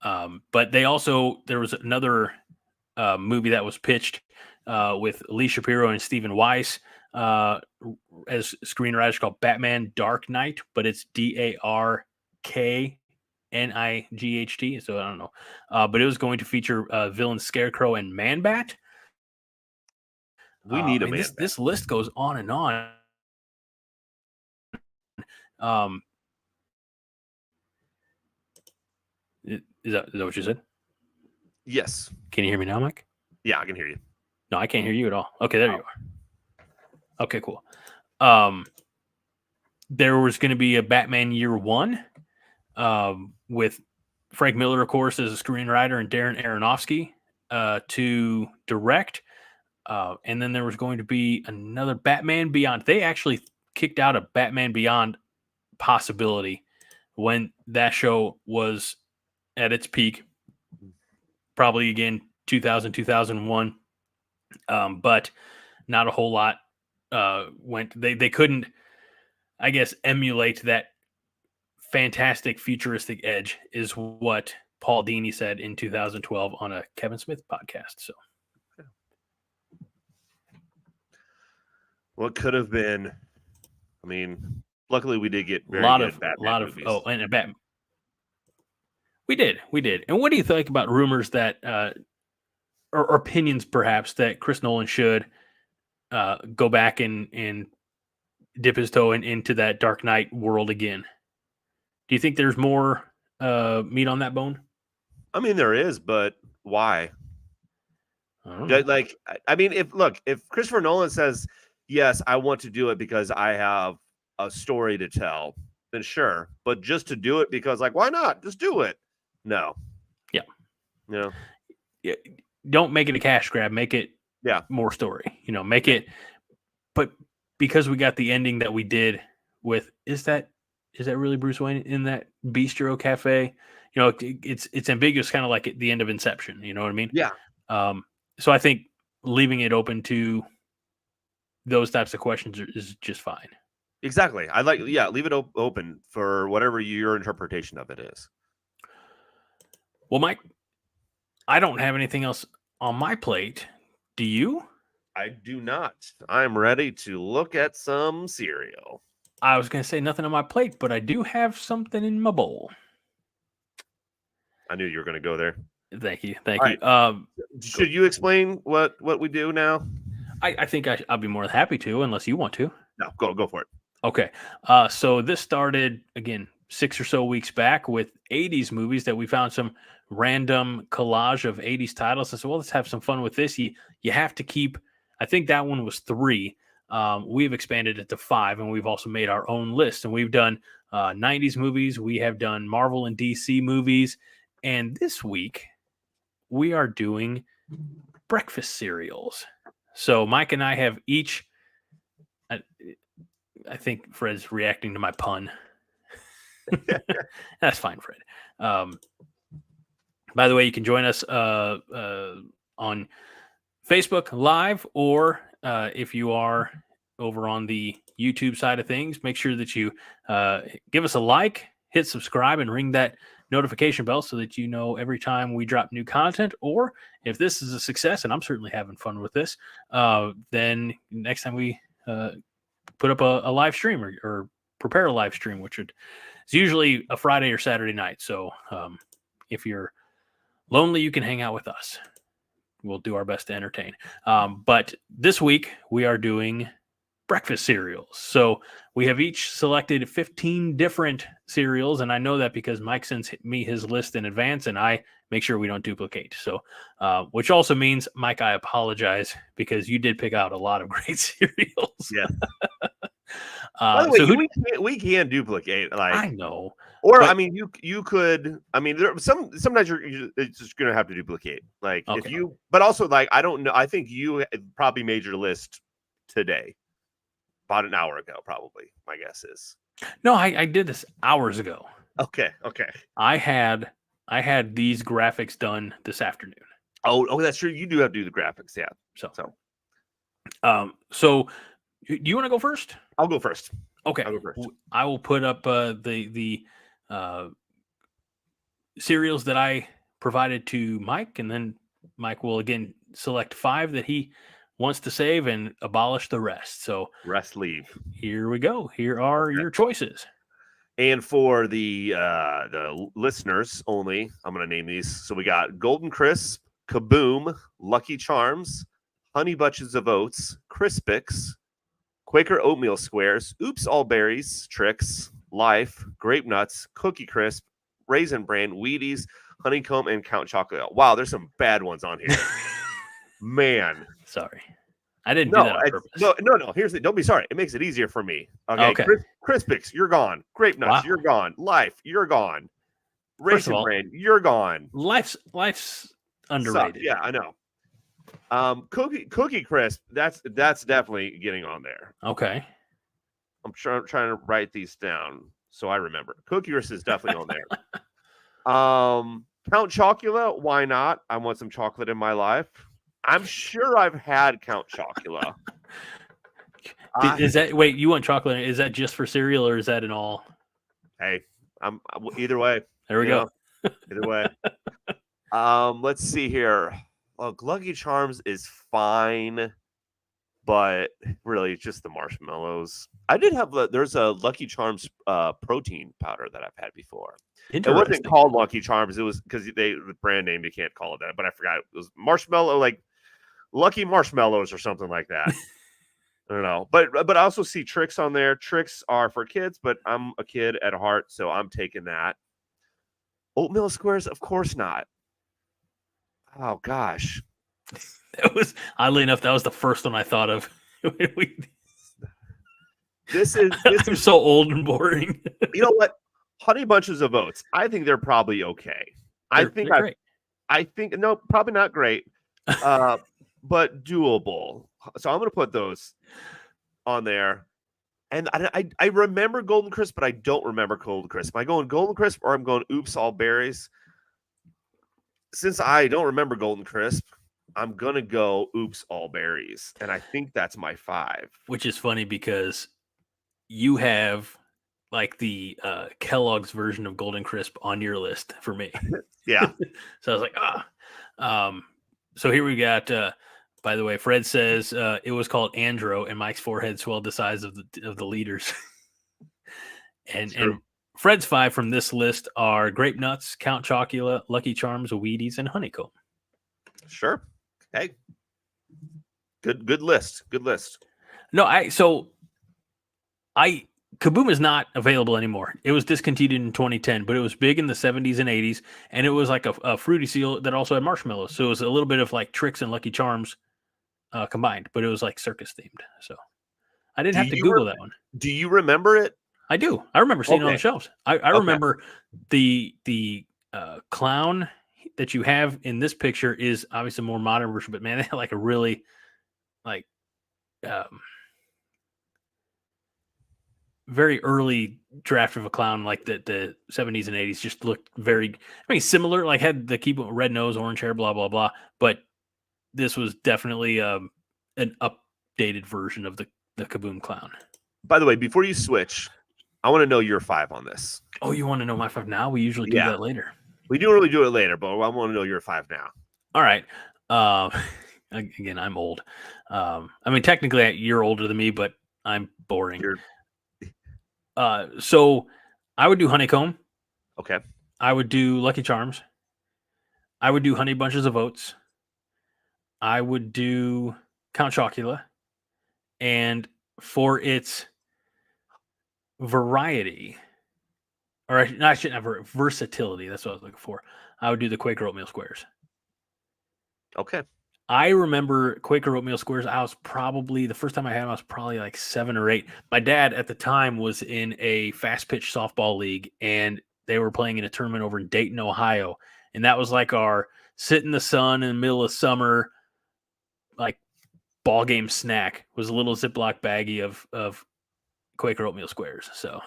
But there was another movie that was pitched with Lee Shapiro and Stephen Weiss as screenwriters, called Batman Dark Knight, but it's DARKNIGHT. So I don't know. But it was going to feature villain Scarecrow and Man-Bat. We need a Man-Bat. This list goes on and on. Is that what you said? Yes. Can you hear me now, Mike? Yeah, I can hear you. No, I can't hear you at all. Okay, there you are. Okay, cool. There was going to be a Batman Year One with Frank Miller, of course, as a screenwriter, and Darren Aronofsky to direct. And then there was going to be another Batman Beyond. They actually kicked out a Batman Beyond possibility when that show was at its peak, probably again 2000, 2001. But not a whole lot went. They couldn't, I guess, emulate that fantastic futuristic edge, is what Paul Dini said in 2012 on a Kevin Smith podcast. So, well, it could have been. I mean, luckily we did get a lot of movies. And a Batman. We did. And what do you think about rumors that, or opinions perhaps, that Chris Nolan should go back and dip his toe into that Dark Knight world again? Do you think there's more meat on that bone? I mean, there is, but why? I don't know. Like, I mean, if Christopher Nolan says, yes, I want to do it because I have a story to tell, then sure. But just to do it because, like, why not? Just do it. No. Yeah. No. Yeah. Don't make it a cash grab. Make it more story. Make it. But because we got the ending that we did with, is that really Bruce Wayne in that bistro cafe? It's ambiguous, kind of like at the end of Inception. You know what I mean? Yeah. So I think leaving it open to those types of questions is just fine. Exactly. Leave it open for whatever your interpretation of it is. Well, Mike, I don't have anything else on my plate. Do you? I do not. I'm ready to look at some cereal. I was going to say nothing on my plate, but I do have something in my bowl. I knew you were going to go there. Thank you. Should you explain what we do now? I think I'll be more than happy to, unless you want to. No, go for it. Okay. So this started, again, 6 or so weeks back with 80s movies that we found some random collage of 80s titles. I said, well, let's have some fun with this. You have to keep, I think that one was 3. We've expanded it to 5, and we've also made our own list. And we've done 90s movies. We have done Marvel and DC movies. And this week, we are doing breakfast cereals. So Mike and I have each, I think Fred's reacting to my pun. That's fine, Fred. By the way, you can join us on Facebook Live, or if you are over on the YouTube side of things, make sure that you give us a like, hit subscribe, and ring that notification bell so that you know every time we drop new content. Or if this is a success, and I'm certainly having fun with this, then next time we put up a live stream or prepare a live stream, which is usually a Friday or Saturday night. So if you're lonely, you can hang out with us. we'll do our best to entertain. But this week we are doing breakfast cereals. So we have each selected 15 different cereals, and I know that because Mike sends me his list in advance, and I make sure we don't duplicate. So, which also means, Mike, I apologize because you did pick out a lot of great cereals. Yeah. By the way, so we can duplicate. Like, I know, or but, I mean, you could. I mean, sometimes you're it's just gonna have to duplicate. Like okay. if you, but also like I don't know. I think you probably made your list today, about an hour ago. Probably, my guess is. No, I did this hours ago. Okay. I had these graphics done this afternoon. Oh, that's true. You do have to do the graphics, yeah. So do you want to go first? I'll go first. Okay. I'll go first. I will put up the cereals that I provided to Mike, and then Mike will again select 5 that he wants to save and abolish the rest. So rest leave. Here we go. Here are your choices. And for the listeners only, I'm going to name these. So we got Golden Crisp, Kaboom, Lucky Charms, Honey Bunches of Oats, Crispix, Quaker Oatmeal Squares, Oops All Berries, Trix, Life, Grape Nuts, Cookie Crisp, Raisin Bran, Wheaties, Honeycomb, and Count Chocolate. Wow, there's some bad ones on here. Man. Sorry. I didn't do that on purpose. No. Here's the. Don't be sorry. It makes it easier for me. Okay. Crispix, you're gone. Grape Nuts, you're gone. Life, you're gone. Raisin Bran, you're gone. Life's underrated. Yeah, I know. Cookie Crisp, that's definitely getting on there. Okay. I'm trying to write these down so I remember. Cookie Crisp is definitely on there. Count Chocula, why not? I want some chocolate in my life. I'm sure I've had Count Chocula. Is that wait? You want chocolate? Is that just for cereal, or is that in all? Hey, I'm either way. There we go. Either way. Let's see here. Look, Lucky Charms is fine, but really, it's just the marshmallows. I did have there's a Lucky Charms protein powder that I've had before. It wasn't called Lucky Charms. It was because the brand name, they can't call it that. But I forgot. It was marshmallow, like Lucky Marshmallows or something like that. I don't know. But I also see Trix on there. Trix are for kids, but I'm a kid at heart, so I'm taking that. Oatmeal Squares, of course not. Oh gosh. That was, oddly enough, that was the first one I thought of. This is so old and boring. You know what? Honey Bunches of Oats. I think they're probably okay. They're great. I think no, probably not great. But doable. So I'm going to put those on there. And I remember Golden Crisp, but I don't remember Golden Crisp. Am I going Golden Crisp or I'm going Oops All Berries? Since I don't remember Golden Crisp, I'm going to go Oops All Berries. And I think that's my 5. Which is funny because you have like the Kellogg's version of Golden Crisp on your list for me. Yeah. So I was like, so here we got, by the way, Fred says it was called Andro, and Mike's forehead swelled the size of the leaders. and Fred's 5 from this list are Grape Nuts, Count Chocula, Lucky Charms, Wheaties, and Honeycomb. Sure. Hey. Good list. Good list. No, Kaboom is not available anymore. It was discontinued in 2010, but it was big in the 70s and 80s, and it was like a fruity seal that also had marshmallows. So it was a little bit of like Trix and Lucky Charms combined, but it was like circus themed. So I didn't have to Google that one. Do you remember it? I do. I remember seeing it on the shelves. I remember the clown that you have in this picture is obviously a more modern version, but man, they had like a really like very early draft of a clown, like the 70s and 80s, just looked very, similar, like had the keep red nose, orange hair, blah, blah, blah. But this was definitely an updated version of the Kaboom clown. By the way, before you switch, I want to know your 5 on this. Oh, you want to know my 5 now? We usually do that later. We do really do it later, but I want to know your 5 now. All right. Again, I'm old. Technically you're older than me, but I'm boring. So I would do Honeycomb. Okay. I would do Lucky Charms. I would do Honey Bunches of Oats. I would do Count Chocula, and for its variety, or I shouldn't have versatility. That's what I was looking for. I would do the Quaker oatmeal squares. Okay. I remember Quaker oatmeal squares. The first time I had them, I was probably like 7 or 8. My dad at the time was in a fast pitch softball league, and they were playing in a tournament over in Dayton, Ohio. And that was like our sit in the sun in the middle of summer, like ball game snack, was a little Ziploc baggie of Quaker oatmeal squares. So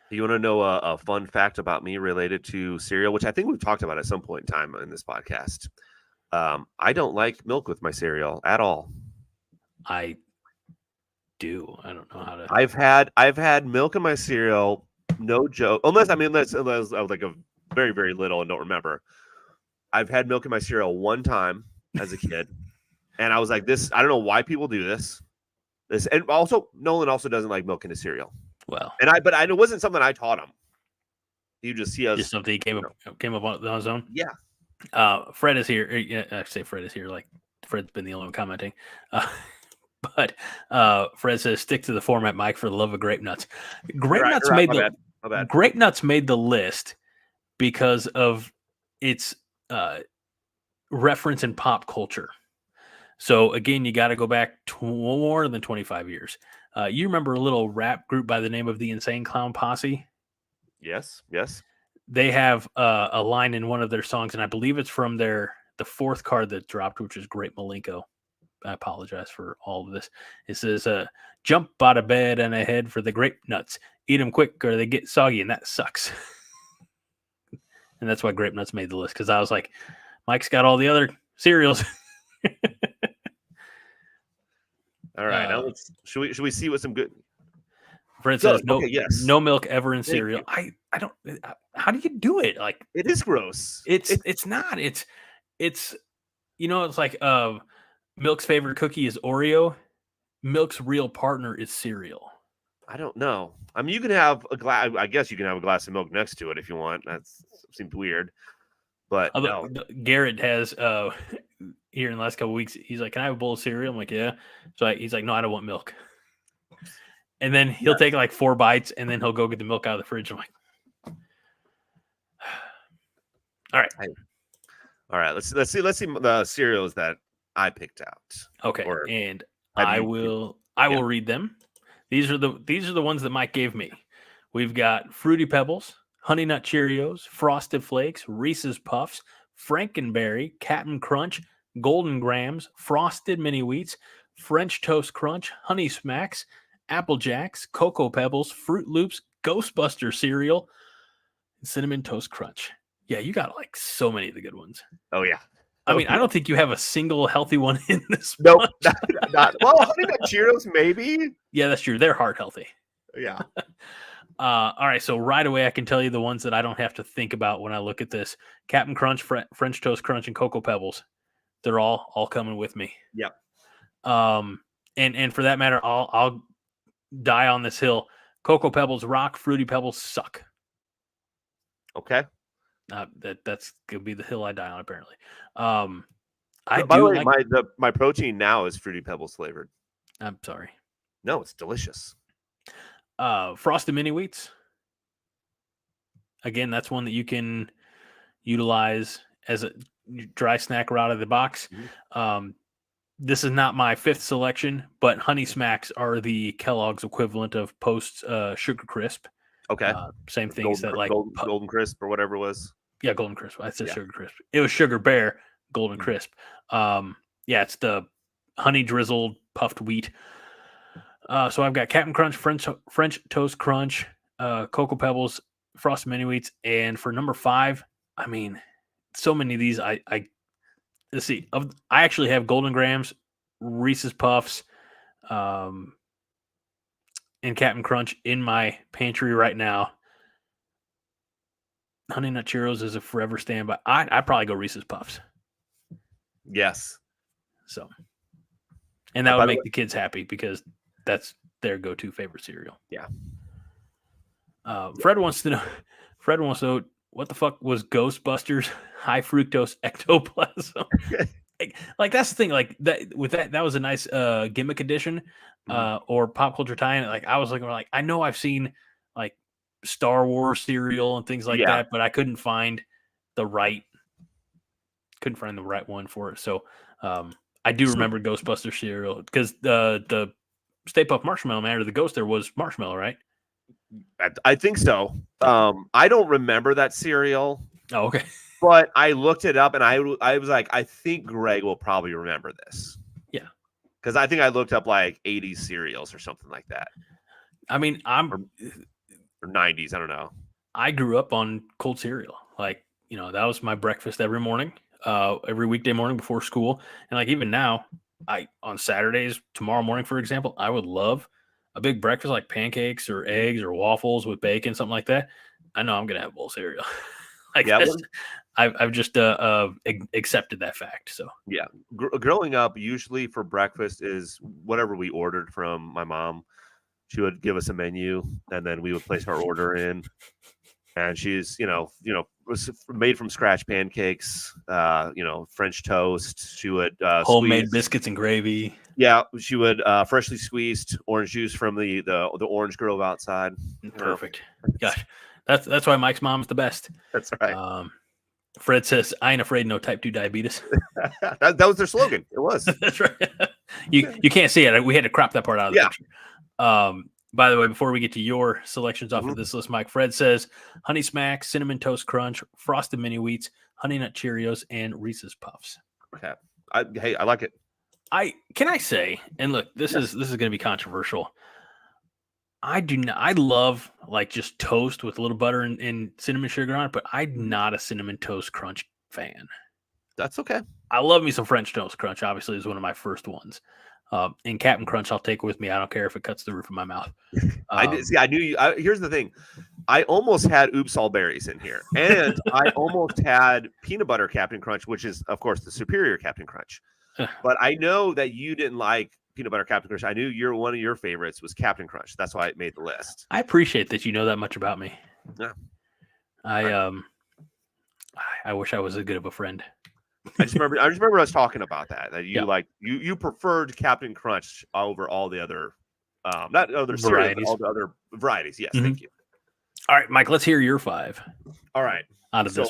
You want to know a fun fact about me related to cereal, which I think we've talked about at some point in time in this podcast. I don't like milk with my cereal at all. I do. I don't know how to. I've had milk in my cereal, no joke. Unless I was like a very, very little and don't remember. I've had milk in my cereal one time as a kid, and I was like, "This." I don't know why people do this. And also Nolan also doesn't like milk in his cereal. Well, But it wasn't something I taught him. He has something he came up on his own. Yeah. Fred is here. I say Fred is here. Like Fred's been the only one commenting. But Fred says, "Stick to the format, Mike, for the love of grape nuts." Grape nuts made Grape nuts made the list because of its reference in pop culture. So again, you got to go back more than 25 years. You remember a little rap group by the name of the Insane Clown Posse? Yes. They have a line in one of their songs, and I believe it's from the fourth card that dropped, which is Great Malenko. I apologize for all of this. It says, "Jump out of bed and ahead for the grape nuts. Eat them quick or they get soggy, and that sucks." And that's why grape nuts made the list, because I was like, Mike's got all the other cereals. All right. Now should we see what some good. Fred says, no milk ever in cereal. I don't. How do you do it? Like, it is gross. It's not. It's it's like Milk's favorite cookie is Oreo. Milk's real partner is cereal. I don't know. I mean, you can have a glass. I guess you can have a glass of milk next to it if you want. That seems weird. But no. Garrett has here in the last couple of weeks. He's like, "Can I have a bowl of cereal?" I'm like, "Yeah." So he's like, "No, I don't want milk." And then he'll take like 4 bites, and then he'll go get the milk out of the fridge. I'm like, all right. Let's see the cereals that I picked out. Okay, and I will read them. These are the ones that Mike gave me. We've got Fruity Pebbles, Honey Nut Cheerios, Frosted Flakes, Reese's Puffs, Frankenberry, Captain Crunch, Golden Grams, Frosted Mini Wheats, French Toast Crunch, Honey Smacks, Apple Jacks, Cocoa Pebbles, Fruit Loops, Ghostbusters cereal, and Cinnamon Toast Crunch. Yeah, you got like so many of the good ones. Oh yeah. I mean, I don't think you have a single healthy one in this. Nope, not. Well, Honey Nut Cheerios maybe. Yeah, that's true. They're heart healthy. Yeah. All right, so right away I can tell you the ones that I don't have to think about when I look at this: Captain Crunch, French Toast Crunch, and Cocoa Pebbles. They're all coming with me. Yep. And for that matter, I'll die on this hill. Cocoa Pebbles rock. Fruity Pebbles suck. Okay. That's gonna be the hill I die on. Apparently. By the way, my protein now is Fruity Pebbles flavored. I'm sorry. No, it's delicious. Frosted Mini Wheats. Again, that's one that you can utilize as a dry snack right out of the box. Mm-hmm. This is not my 5th selection, but Honey Smacks are the Kellogg's equivalent of Post's Sugar Crisp. Okay. Same things Golden Crisp or whatever it was. Yeah, Golden Crisp. I said Sugar Crisp. It was Sugar Bear Golden Crisp. It's the honey drizzled puffed wheat. So I've got Captain Crunch, French Toast Crunch, Cocoa Pebbles, Frosted Mini Wheats, and for number 5, I mean, so many of these. Let's see. I actually have Golden Grams, Reese's Puffs, and Captain Crunch in my pantry right now. Honey Nut Cheerios is a forever standby. I'd probably go Reese's Puffs. Yes. So, and that would make the kids happy because that's their go-to favorite cereal. Yeah. Fred wants to know what the fuck was Ghostbusters high fructose ectoplasm? Like that's the thing. Like that with that was a nice gimmick edition or pop culture tie-in. Like I was looking like I know I've seen like Star Wars cereal and things like Yeah. that, but I couldn't find the right one for it. So I do remember Ghostbusters cereal because the Stay Puft Marshmallow Man or the ghost there was marshmallow, right? I think so. I don't remember that cereal, Oh, okay. but I looked it up and I was like, I think Greg will probably remember this. Yeah. Because I think I looked up like 80s cereals or something like that. I mean, Or 90s, I don't know. I grew up on cold cereal. Like, that was my breakfast every morning, every weekday morning before school. And like even now, on Saturdays, tomorrow morning, for example, I would love a big breakfast like pancakes or eggs or waffles with bacon, something like that. I know I'm gonna have a bowl of cereal. Like Yeah, I've just accepted that fact. So yeah, growing up, usually for breakfast is whatever we ordered from my mom. She would give us a menu, and then we would place our order in. And she's, was made from scratch pancakes, French toast. She would homemade squeeze, biscuits and gravy. yeah, she would freshly squeezed orange juice from the orange grove outside. Perfect. Gosh, that's why Mike's mom's the best. That's right. Fred says, "I ain't afraid no type 2 diabetes." that was their slogan. It was. That's right. You can't see it. We had to crop that part out of the picture. By the way, before we get to your selections off of this list, Mike, Fred says Honey Smacks, Cinnamon Toast Crunch, Frosted Mini Wheats, Honey Nut Cheerios, and Reese's Puffs. Okay. I like it. Can I say, and look, this is going to be controversial. I love like just toast with a little butter and cinnamon sugar on it, but I'm not a Cinnamon Toast Crunch fan. That's okay. I love me some French Toast Crunch. Obviously, is one of my first ones. And Captain Crunch, I'll take with me. I don't care if it cuts the roof of my mouth. I knew you. Here's the thing. I almost had Oops All Berries in here, and I almost had Peanut Butter Captain Crunch, which is, of course, the superior Captain Crunch. But I know that you didn't like Peanut Butter Captain Crunch. I knew one of your favorites was Captain Crunch. That's why it made the list. I appreciate that you know that much about me. Yeah. I wish I was as good of a friend. I just remember us talking about that you preferred Captain Crunch over all the other not other varieties, but all the other varieties. Yes, thank you. All right, Mike, let's hear your 5. All right. Out of this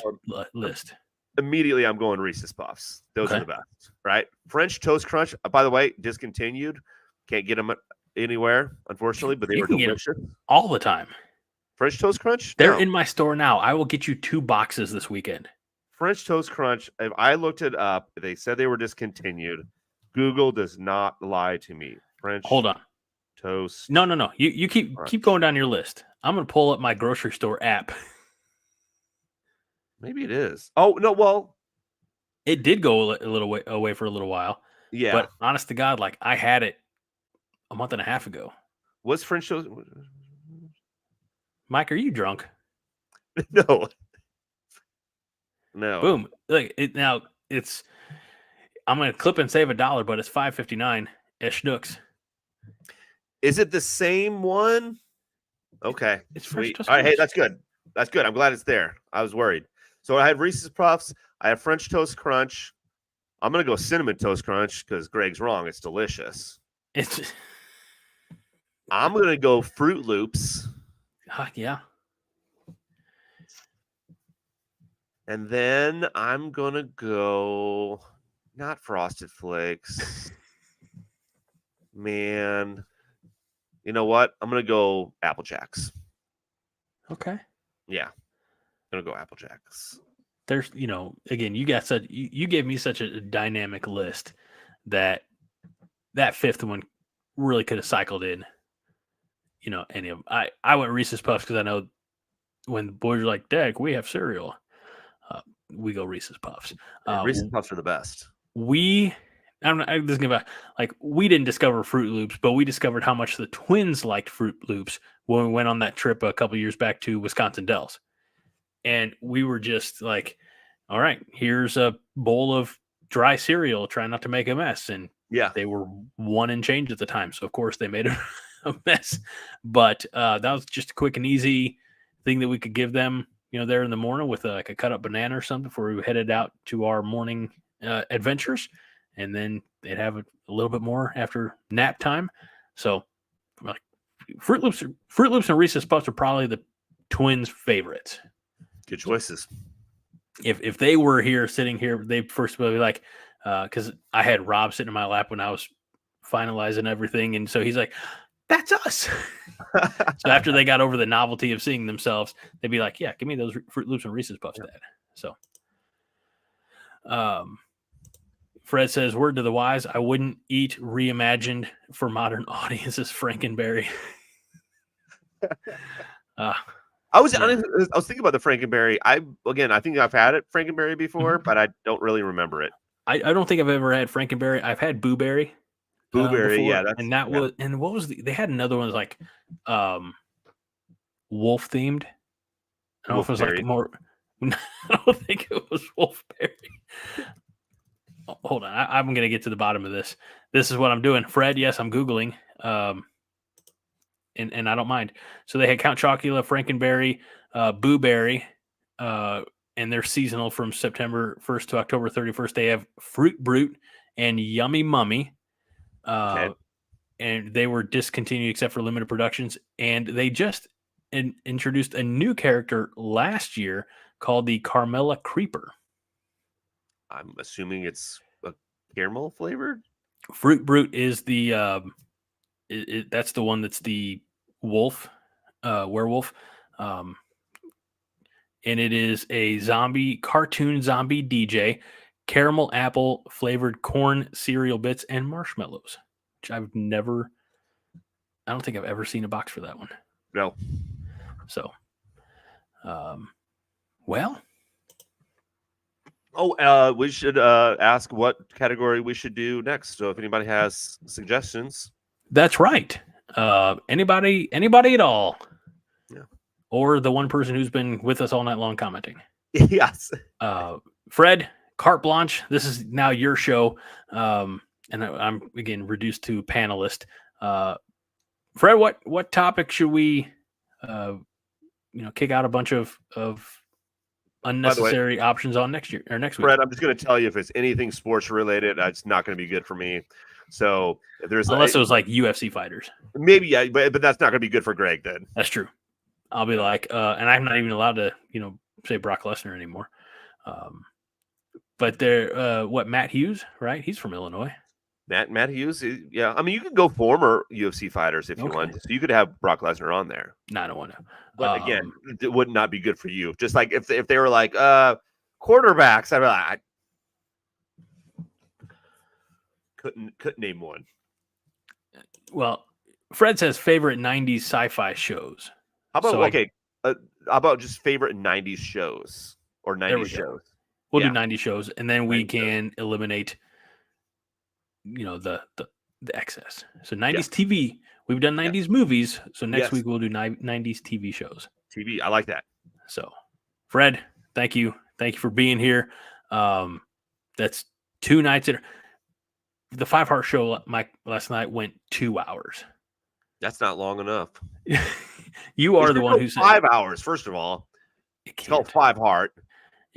list. Immediately I'm going Reese's Puffs. Those are the best, right? French Toast Crunch, by the way, discontinued. Can't get them anywhere, unfortunately, but they were delicious. All the time. French Toast Crunch? They're in my store now. I will get you 2 boxes this weekend. French Toast Crunch, if I looked it up, they said they were discontinued. Google does not lie to me. Hold on. Toast. No. You keep going down your list. I'm going to pull up my grocery store app. Maybe it is. Oh, no, well. It did go a little way away for a little while. Yeah. But honest to God, like I had it a month and a half ago. Was French Toast? Mike, are you drunk? No. No. Boom. Look, I'm going to clip and save $1, but it's $5.59 at Schnucks. Is it the same one? Okay. It's French Toast. All right. Hey, that's good. That's good. I'm glad it's there. I was worried. So I had Reese's Puffs. I have French Toast Crunch. I'm going to go Cinnamon Toast Crunch because Greg's wrong. It's delicious. I'm going to go Fruit Loops. Yeah. And then I'm going to go not Frosted Flakes. Man. You know what? I'm going to go Apple Jacks. Okay. Yeah. I'm going to go Apple Jacks. There's, again, you gave me such a dynamic list that 5th one really could have cycled in, any of them. I went Reese's Puffs because I know when the boys are like, Dad, we have cereal. We go Reese's Puffs. Reese's Puffs are the best. We didn't discover Fruit Loops, but we discovered how much the twins liked Fruit Loops when we went on that trip a couple years back to Wisconsin Dells. And we were just like, all right, here's a bowl of dry cereal. Try not to make a mess. And they were 1 and change at the time. So, of course, they made a mess. But that was just a quick and easy thing that we could give them, there in the morning with a cut up banana or something before we headed out to our morning adventures, and then they'd have a little bit more after nap time. So, like Fruit Loops and Reese's Puffs are probably the twins' favorites. Good choices. If they were sitting here, they first would be like, because I had Rob sitting in my lap when I was finalizing everything, and so he's like, "That's us." So after they got over the novelty of seeing themselves, they'd be like, "Yeah, give me those Fruit Loops and Reese's Puffs, Dad." So, Fred says, "Word to the wise, I wouldn't eat reimagined for modern audiences Frankenberry." I was thinking about the Frankenberry. I think I've had it Frankenberry before, but I don't really remember it. I don't think I've ever had Frankenberry. I've had Booberry. Booberry, before, and what was they had another one that was like wolf themed. I don't know if it was like more. I don't think it was Wolfberry. Hold on, I'm gonna get to the bottom of this. This is what I'm doing, Fred. Yes, I'm googling. And I don't mind. So they had Count Chocula, Frankenberry, Booberry, and they're seasonal from September 1st to October 31st. They have Fruit Brute and Yummy Mummy. And they were discontinued except for limited productions. And they just introduced a new character last year called the Carmela Creeper. I'm assuming it's a caramel flavored. Fruit Brute is the that's the one that's the werewolf, and it is a cartoon zombie DJ, caramel apple flavored corn cereal bits and marshmallows, which I don't think I've ever seen a box for that one. No. So, well. Oh, we should ask what category we should do next. So if anybody has suggestions. That's right. Anybody at all. Yeah. Or the one person who's been with us all night long commenting. Yes. Fred, carte blanche. This is now your show. And I'm again reduced to panelist. Fred, what topic should we kick out a bunch of unnecessary options on next year or next week? Fred, I'm just going to tell you, if it's anything sports related, it's not going to be good for me. So if there's unless it was like UFC fighters, maybe, yeah, but that's not going to be good for Greg then. That's true. I'll be like, and I'm not even allowed to, say Brock Lesnar anymore. But they're Matt Hughes, right? He's from Illinois. Matt Hughes, yeah. I mean, you could go former UFC fighters if you want. So you could have Brock Lesnar on there. No, I don't want to. But again, it would not be good for you. Just like if they were like quarterbacks, I'd be like, couldn't name one. Well, Fred says favorite 90s sci-fi shows. How about how about just favorite 90s shows or 90s shows? We'll do 90 shows, and then we can eliminate the excess. So 90s TV, we've done 90s movies, so next week we'll do 90s TV shows. TV, I like that. So Fred, thank you for being here. That's 2 nights. The 5-heart show last night went 2 hours. That's not long enough. You are the one who said 5 hours. First of all, it's called 5-heart.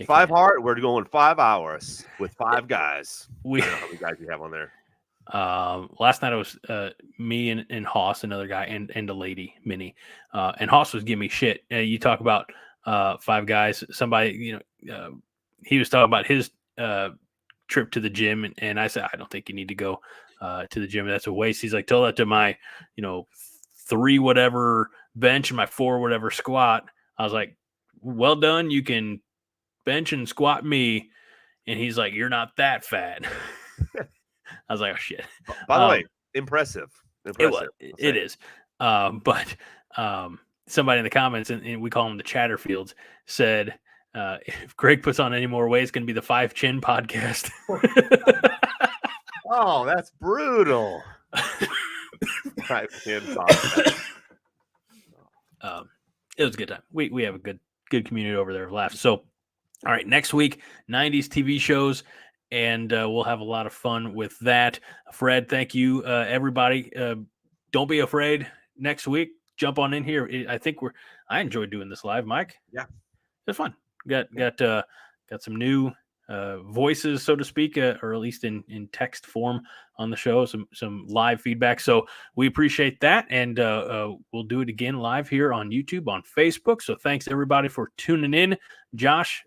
5-heart. We're going 5 hours with 5 guys. I don't know how many guys you have on there. Last night it was me and Hoss, another guy, and a lady, Minnie. And Hoss was giving me shit. You talk about 5 guys. Somebody, he was talking about his trip to the gym, and I said, I don't think you need to go to the gym. That's a waste. He's like, tell that to my 3 whatever bench and my 4 whatever squat. I was like, well done. You can bench and squat me. And he's like, you're not that fat. I was like, oh shit. By the way, impressive. It is. But somebody in the comments, and we call them the Chatterfields, said, if Greg puts on any more weight, it's going to be the 5 Chin podcast. Oh, that's brutal. 5 Chin it was a good time. We have a good community over there of laughs. So, all right, next week, 90s TV shows, and we'll have a lot of fun with that. Fred, thank you, everybody. Don't be afraid. Next week, jump on in here. I enjoyed doing this live, Mike. Yeah, it's fun. Got some new voices, so to speak, or at least in text form on the show, some live feedback. So we appreciate that, and we'll do it again live here on YouTube, on Facebook. So thanks everybody for tuning in. Josh,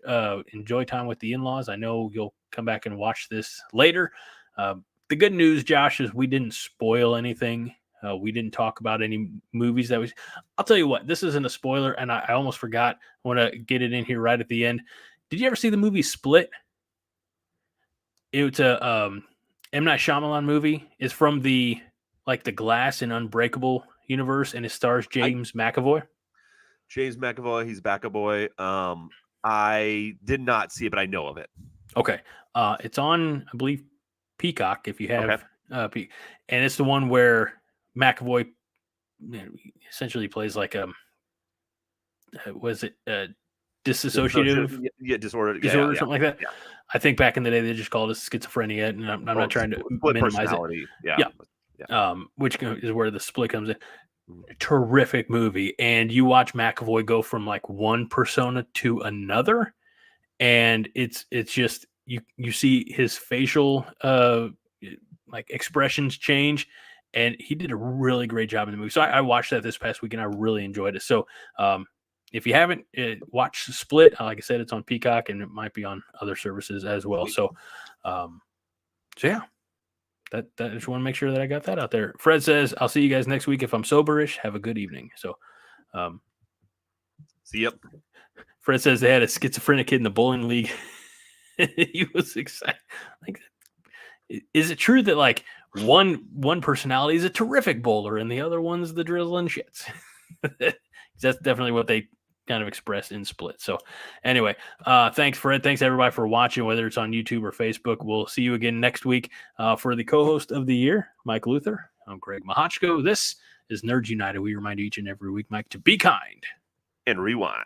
enjoy time with the in-laws. I know you'll come back and watch this later. The good news, Josh, is we didn't spoil anything. We didn't talk about any movies that I'll tell you what, this isn't a spoiler, and I almost forgot. I want to get it in here right at the end. Did you ever see the movie Split? It's a M. Night Shyamalan movie. It's from the Glass and Unbreakable universe, and it stars James McAvoy. James McAvoy, he's Back-a-Boy. I did not see it, but I know of it. Okay. It's on, I believe, Peacock, if you have and it's the one where McAvoy essentially plays like dissociative disorder, something like that. Yeah. I think back in the day they just called it schizophrenia, and I'm not trying to minimize it. Which is where the split comes in. Terrific movie, and you watch McAvoy go from like one persona to another, and it's just you see his facial expressions change, and he did a really great job in the movie. So I watched that this past weekend. I really enjoyed it. So if you haven't watched Split, like I said, it's on Peacock, and it might be on other services as well. So yeah, that I just want to make sure that I got that out there. Fred says, "I'll see you guys next week if I'm soberish. Have a good evening." So see you. Fred says they had a schizophrenic kid in the bowling league. He was excited. Is it true that like one personality is a terrific bowler and the other one's the drizzling shits? That's definitely what they kind of expressed in Split. So anyway, thanks, Fred. Thanks everybody for watching, whether it's on YouTube or Facebook. We'll see you again next week for the co-host of the year, Mike Luther. I'm Greg Mahochko. This is Nerds United. We remind you each and every week, Mike, to be kind and rewind.